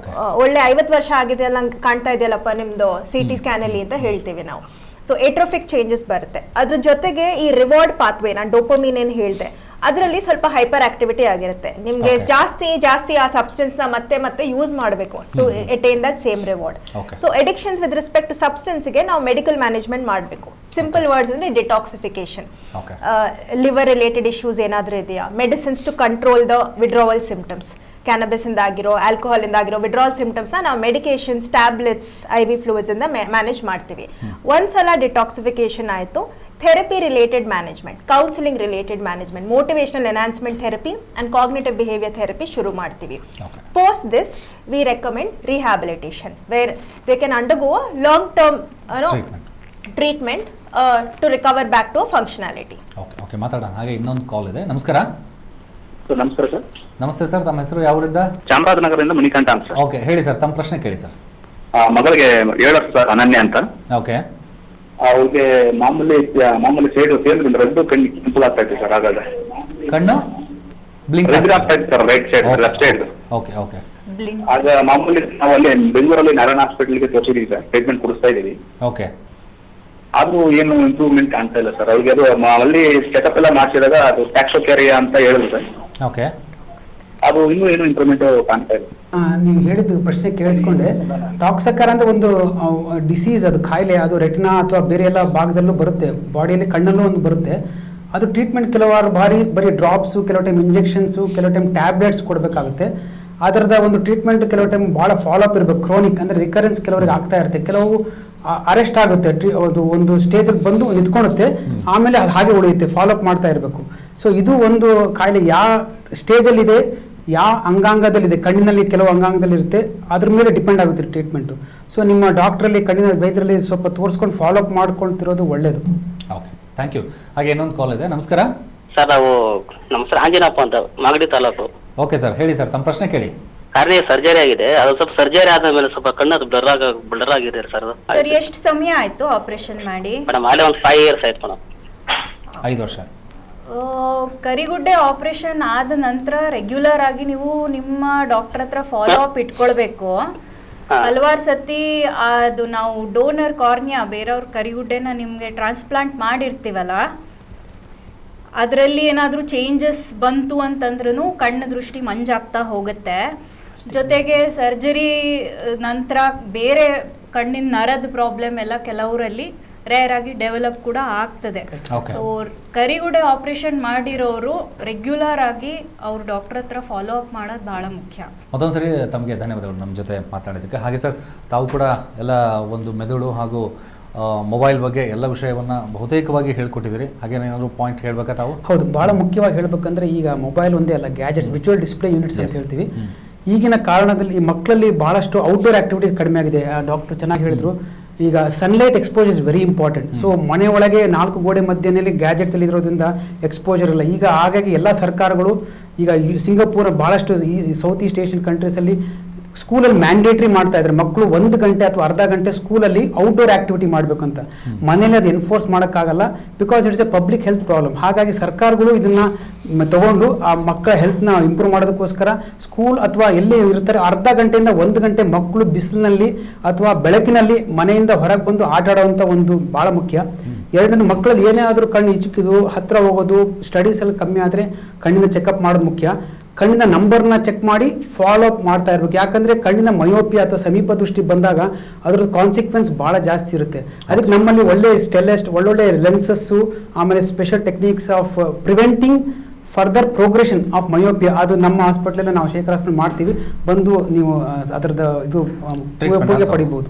ಒಳ್ಳೆ 50 ವರ್ಷ ಆಗಿದೆ ಅಲ್ಲ, ಕಾಣ್ತಾ ಇದೆಯಲ್ಲಪ್ಪ ನಿಮ್ದು CT ಸ್ಕ್ಯಾನ್ ಅಲ್ಲಿ ಅಂತ ಹೇಳ್ತೀವಿ ನಾವು. ಸೊ ಏಟ್ರೋಫಿಕ್ ಚೇಂಜಸ್ ಬರುತ್ತೆ. ಅದ್ರ ಜೊತೆಗೆ ಈ ರಿವಾರ್ಡ್ ಪಾತ್ವೇ, ನಾನು ಡೋಪಮೀನ್ ಏನ್ ಹೇಳಿದೆ, ಅದರಲ್ಲಿ ಸ್ವಲ್ಪ ಹೈಪರ್ ಆಕ್ಟಿವಿಟಿ ಆಗಿರುತ್ತೆ. ನಿಮ್ಗೆ ಜಾಸ್ತಿ ಆ ಸಬ್ಸ್ಟೆನ್ಸ್ ನ ಮತ್ತೆ ಯೂಸ್ ಮಾಡಬೇಕು to attain that same reward. So addictions with respect to substance ಗೆ ನಾವು ಮೆಡಿಕಲ್ ಮ್ಯಾನೇಜ್ಮೆಂಟ್ ಮಾಡಬೇಕು. ಸಿಂಪಲ್ ವರ್ಡ್ಸ್ ಅಂದ್ರೆ ಡಿಟಾಕ್ಸಿಫಿಕೇಶನ್, ಲಿವರ್ ರಿಲೇಟೆಡ್ ಇಶ್ಯೂಸ್ ಏನಾದ್ರೂ ಇದೆಯಾ, medicines to control the withdrawal symptoms, cannabis ಇಂದಾಗಿರೋ ಆಲ್ಕೋಹಾಲ್ ಇಂದಾಗಿರೋ ವಿಡ್ರಾವಲ್ ಸಿಂಪ್ಟಮ್ಸ್ ನಾವು ಮೆಡಿಕೇಶನ್ಸ್, ಟ್ಯಾಬ್ಲೆಟ್ಸ್, IV ಫ್ಲೂಯಿಡ್ಸ್ ಇಂದ ಮ್ಯಾನೇಜ್ ಮಾಡ್ತೀವಿ. ಒಂದ್ಸಲ ಡಿಟಾಕ್ಸಿಫಿಕೇಶನ್ ಆಯ್ತು, therapy related management, counselling related management, motivational enhancement therapy and cognitive behaviour therapy ಶುರು ಮಾಡ್ತೀವಿ. Post this V recommend rehabilitation where they can undergo long term treatment to recover back to functionality. Okay, ಮಾತಾಡೋಣ. ಹಾಗೆ ಇನ್ನೊಂದು ಕಾಲ್ ಇದೆ. ನಮಸ್ಕಾರ. ನಮಸ್ಕಾರ sir. ನಮಸ್ತೆ sir, ತಮ್ಮ ಹೆಸರು ಯಾವೂರಿಂದ? ಚಾಮರಾಜನಗರದಿಂದ ಮಣಿಕಂಠ ಅಂತ ಸರ್. ಓಕೆ, ಹೇಳಿ ಸರ್, ತಮ್ಮ ಪ್ರಶ್ನೆ ಕೇಳಿ ಸರ್. ಮಗಳಿಗೆ 7 ವರ್ಷ ಸರ್, ಅನನ್ಯ ಅಂತ. ಓಕೆ. ಅವ್ರಿಗೆ ಮಾಮೂಲಿ ಸೈಡ್ ಸೇರಿದ್ರೆ ರೆಡ್ ಕಣ್ಣು ಕೆಂಪು ಆಗ್ತಾ ಇದೆ ಸರ್. ಹಾಗಾದ್ರೆ ಕಣ್ಣು ಬ್ಲಿಂಕ್ ರೆಡ್ ಆಗ್ತಾ ಇದೆ sir, right side, left side. Okay. ಆಗ ಮಾಮೂಲಿ ನಾವು ಅಲ್ಲಿ ಬೆಂಗಳೂರಲ್ಲಿ ನಾರಾಯಣ ಹಾಸ್ಪಿಟಲ್ಗೆ ತೋರಿಸಿದೀವಿ ಸರ್, ಟ್ರೀಟ್ಮೆಂಟ್ ಕೊಡಿಸ್ತಾ ಇದೀವಿ. ಓಕೆ. ಆದ್ರೂ ಏನು ಇಂಪ್ರೂವ್ಮೆಂಟ್ ಕಾಣ್ತಾ ಇಲ್ಲ ಸರ್. ಅವ್ರಿಗೆ ಅದು ಅಲ್ಲಿ ಚೆಕಪ್ ಎಲ್ಲ ಮಾಡಿಸಿದಾಗ ಅದು ಟ್ಯಾಕ್ಸೋಕ್ಯಾರಿಯಾ ಅಂತ ಹೇಳಿದ್ರು ಸರ್. ಓಕೆ. ಅದು ಇನ್ನೂ ಏನು ಇಂಪ್ರೂವ್ಮೆಂಟ್ ಕಾಣ್ತಾ ಇಲ್ಲ. ನೀವು ಹೇಳಿದ್ದು ಪ್ರಶ್ನೆ ಕೇಳಿಸ್ಕೊಂಡೆ. ಟಾಕ್ಸಕರ್ ಅಂದ್ರೆ ಒಂದು ಡಿಸೀಸ್, ಅದು ಕಾಯಿಲೆ, ಅದು ರೆಟಿನಾ ಅಥವಾ ಬೇರೆ ಎಲ್ಲ ಭಾಗದಲ್ಲೂ ಬರುತ್ತೆ, ಬಾಡಿಯಲ್ಲಿ ಕಣ್ಣಲ್ಲೂ ಒಂದು ಬರುತ್ತೆ. ಅದು ಟ್ರೀಟ್ಮೆಂಟ್ ಕೆಲವಾರು ಬರೀ ಡ್ರಾಪ್ಸು, ಕೆಲವು ಟೈಮ್ ಇಂಜೆಕ್ಷನ್ಸು, ಕೆಲವು ಟೈಮ್ ಟ್ಯಾಬ್ಲೆಟ್ಸ್ ಕೊಡಬೇಕಾಗುತ್ತೆ. ಅದರದ ಒಂದು ಟ್ರೀಟ್ಮೆಂಟ್ ಕೆಲವು ಟೈಮ್ ಭಾಳ ಫಾಲೋಅಪ್ ಇರಬೇಕು. ಕ್ರೋನಿಕ್ ಅಂದರೆ ರಿಕರೆನ್ಸ್ ಕೆಲವರಿಗೆ ಆಗ್ತಾ ಇರುತ್ತೆ, ಕೆಲವು ಅರೆಸ್ಟ್ ಆಗುತ್ತೆ, ಅದು ಒಂದು ಸ್ಟೇಜಲ್ಲಿ ಬಂದು ನಿಂತ್ಕೊಳ್ಳುತ್ತೆ, ಆಮೇಲೆ ಅದು ಹಾಗೆ ಉಳಿಯುತ್ತೆ, ಫಾಲೋಅಪ್ ಮಾಡ್ತಾ ಇರಬೇಕು. ಸೊ ಇದು ಒಂದು ಕಾಯಿಲೆ ಯಾವ ಸ್ಟೇಜಲ್ಲಿದೆ, ಯಾವ ಅಂಗಾಂಗದಲ್ಲಿದೆ, ಕಣ್ಣಿನಲ್ಲಿ ಕೆಲವು ಅಂಗಾಂಗದಲ್ಲಿ ಇರುತ್ತೆ, ಅದ್ರ ಮೇಲೆ ಡಿಪೆಂಡ್ ಆಗುತ್ತೆ ಟ್ರೀಟ್ಮೆಂಟು. ಸೊ ನಿಮ್ಮ ಡಾಕ್ಟ್ರಲ್ಲಿ, ಕಣ್ಣಿನ ವೈದ್ಯರಲ್ಲಿ ಸ್ವಲ್ಪ ತೋರಿಸ್ಕೊಂಡು ಫಾಲೋಅಪ್ ಮಾಡ್ಕೊಳ್ತಿರೋದು ಒಳ್ಳೇದು. Okay, thank you. ಹಾಗೆ ಇನ್ನೊಂದು ಕಾಲ್ ಇದೆ. ನಮಸ್ಕಾರ ಸರ್. ನಾವು ನಮ್ಮ ಹೆಸರು ಆಂಜನಪ್ಪ ಅಂತ, ಮಾಗಡಿ ತಾಲೂಕು. ಓಕೆ ಸರ್, ಹೇಳಿ ಸರ್, ತಮ್ಮ ಪ್ರಶ್ನೆ ಕೇಳಿ. ಕಾರ್ನಿಯ ಸರ್ಜರಿ ಆಗಿದೆ, ಅದು ಸ್ವಲ್ಪ ಸರ್ಜರಿ ಆದ್ಮೇಲೆ ಸ್ವಲ್ಪ ಕಣ್ಣದು ಬ್ಲರ್ ಆಗಿದೆ ಸರ್. ಸರ್, ಎಷ್ಟು ಸಮಯ ಆಯ್ತು ಆಪರೇಷನ್ ಮಾಡಿ? ಮೇಡಮ್ ಆಗಲೇ ಒಂದು 5 years ಆಯ್ತು ಮೇಡಮ್. 5 ವರ್ಷ. ಕರಿಗುಡ್ಡೆ ಆಪರೇಷನ್ ಆದ ನಂತರ ರೆಗ್ಯುಲರ್ ಆಗಿ ನೀವು ನಿಮ್ಮ ಡಾಕ್ಟರ್ ಹತ್ರ ಫಾಲೋ ಅಪ್ ಇಟ್ಕೊಳ್ಬೇಕು. ಹಲವಾರು ಸತಿ ಅದು ನಾವು ಡೋನರ್ ಕಾರ್ನಿಯಾ, ಬೇರೆಯವ್ರ ಕರಿಗುಡ್ಡೆನ ನಿಮಗೆ ಟ್ರಾನ್ಸ್ಪ್ಲಾಂಟ್ ಮಾಡಿರ್ತೀವಲ್ಲ, ಅದರಲ್ಲಿ ಏನಾದರೂ ಚೇಂಜಸ್ ಬಂತು ಅಂತಂದ್ರೂ ಕಣ್ಣು ದೃಷ್ಟಿ ಮಂಜಾಗ್ತಾ ಹೋಗುತ್ತೆ. ಜೊತೆಗೆ ಸರ್ಜರಿ ನಂತರ ಬೇರೆ ಕಣ್ಣಿನ ನರದ ಪ್ರಾಬ್ಲಮ್ ಎಲ್ಲ ಕೆಲವರಲ್ಲಿ ರೇರ್ ಆಗಿ ಡೆವಲಪ್ ಕೂಡ ಆಗ್ತದೆ. ಸೊ ಕರಿಗುಡೆ ಆಪರೇಷನ್ ಮಾಡಿರೋರು ರೆಗ್ಯುಲರ್ ಆಗಿ ಅವ್ರ ಡಾಕ್ಟರ್ ಹತ್ರ ಫಾಲೋ ಅಪ್ ಮಾಡೋದು ಬಹಳ ಮುಖ್ಯ. ಮತ್ತೊಂದ್ಸರಿ ತಮಗೆ ಧನ್ಯವಾದಗಳು ನಮ್ಮ ಜೊತೆ ಮಾತಾಡೋದಕ್ಕೆ. ಹಾಗೆ ಸರ್, ತಾವು ಕೂಡ ಎಲ್ಲ ಒಂದು ಮೆದುಳು ಹಾಗೂ ಮೊಬೈಲ್ ಬಗ್ಗೆ ಎಲ್ಲ ವಿಷಯವನ್ನು ಬಹುತೇಕವಾಗಿ ಹೇಳ್ಕೊಟ್ಟಿದ್ದೀರಿ. ಹಾಗೇನೇ ಏನಾದರೂ ಪಾಯಿಂಟ್ ಹೇಳಬೇಕಾ ತಾವು? ಹೌದು, ಭಾಳ ಮುಖ್ಯವಾಗಿ ಹೇಳಬೇಕಂದ್ರೆ ಈಗ ಮೊಬೈಲ್ ಒಂದೇ ಅಲ್ಲ, ಗ್ಯಾಜೆಟ್ಸ್, ವಿಜುವಲ್ ಡಿಸ್ಪ್ಲೇ ಯೂನಿಟ್ಸ್ ಅಂತ ಹೇಳ್ತೀವಿ. ಈಗಿನ ಕಾರಣದಲ್ಲಿ ಈ ಮಕ್ಕಳಲ್ಲಿ ಬಹಳಷ್ಟು ಔಟ್ಡೋರ್ ಆಕ್ಟಿವಿಟೀಸ್ ಕಡಿಮೆ ಆಗಿದೆ. ಡಾಕ್ಟರ್ ಚೆನ್ನಾಗಿ ಹೇಳಿದ್ರು, ಈಗ sunlight exposure is very important. So ಮನೆ ಒಳಗೆ 4 ಗೋಡೆ ಮಧ್ಯದಲ್ಲಿ ಗ್ಯಾಜೆಟ್ಸ್ ಅಲ್ಲಿ ಇರೋದ್ರಿಂದ ಎಕ್ಸ್ಪೋಜರ್ ಇಲ್ಲ. ಈಗ ಹಾಗಾಗಿ ಎಲ್ಲ ಸರ್ಕಾರಗಳು, ಈಗ ಸಿಂಗಾಪುರ್, ಬಹಳಷ್ಟು ಈ ಸೌತ್ ಈಸ್ಟ್ ಏಷ್ಯನ್ ಕಂಟ್ರೀಸಲ್ಲಿ ಸ್ಕೂಲಲ್ಲಿ ಮ್ಯಾಂಡೇಟ್ರಿ ಮಾಡ್ತಾ ಇದ್ದಾರೆ, ಮಕ್ಕಳು 1 ಗಂಟೆ ಅಥವಾ ಅರ್ಧ ಗಂಟೆ ಸ್ಕೂಲಲ್ಲಿ ಔಟ್ಡೋರ್ ಆಕ್ಟಿವಿಟಿ ಮಾಡಬೇಕು ಅಂತ. ಮನೇಲಿ ಅದು ಎನ್ಫೋರ್ಸ್ ಮಾಡೋಕ್ಕಾಗಲ್ಲ, because it's A public health problem. ಹಾಗಾಗಿ ಸರ್ಕಾರಗಳು ಇದನ್ನ ತಗೊಂಡು ಆ ಮಕ್ಕಳ ಹೆಲ್ತ್ನ ಇಂಪ್ರೂವ್ ಮಾಡೋದಕ್ಕೋಸ್ಕರ ಸ್ಕೂಲ್ ಅಥವಾ ಎಲ್ಲಿ ಇರ್ತಾರೆ ಅರ್ಧ ಗಂಟೆಯಿಂದ 1 ಗಂಟೆ ಮಕ್ಕಳು ಬಿಸಿಲಿನಲ್ಲಿ ಅಥವಾ ಬೆಳಕಿನಲ್ಲಿ ಮನೆಯಿಂದ ಹೊರಗೆ ಬಂದು ಆಟ ಆಡುವಂಥ ಒಂದು ಭಾಳ ಮುಖ್ಯ. ಎರಡನೇದು, ಮಕ್ಕಳಲ್ಲಿ ಏನೇ ಆದರೂ ಕಣ್ಣು ಇಚ್ಚುಕಿದು ಹತ್ತಿರ ಹೋಗೋದು, ಸ್ಟಡೀಸಲ್ಲಿ ಕಮ್ಮಿ ಆದರೆ ಕಣ್ಣಿನ ಚೆಕಪ್ ಮಾಡೋದು ಮುಖ್ಯ. ಕಣ್ಣಿನ ನಂಬರ್ನ ಚೆಕ್ ಮಾಡಿ ಫಾಲೋ ಅಪ್ ಮಾಡ್ತಾ ಇರಬೇಕು. ಯಾಕಂದರೆ ಕಣ್ಣಿನ ಮಯೋಪಿಯಾ ಅಥವಾ ಸಮೀಪ ದೃಷ್ಟಿ ಬಂದಾಗ ಅದ್ರ ಕಾನ್ಸಿಕ್ವೆನ್ಸ್ ಭಾಳ ಜಾಸ್ತಿ ಇರುತ್ತೆ. ಅದಕ್ಕೆ ನಮ್ಮಲ್ಲಿ ಒಳ್ಳೊಳ್ಳೆ ಲೆನ್ಸಸ್ಸು, ಆಮೇಲೆ special techniques of preventing further progression of myopia, ಅದು ನಮ್ಮ ಹಾಸ್ಪಿಟ್ಲಲ್ಲಿ ನಾವು ಶೇಖರ್ ಹಾಸ್ಪಿಟಲ್ ಮಾಡ್ತೀವಿ. ಬಂದು ನೀವು ಅದರದ್ದು ಇದು ಉಪಯೋಗ ಪಡಿಬೋದು.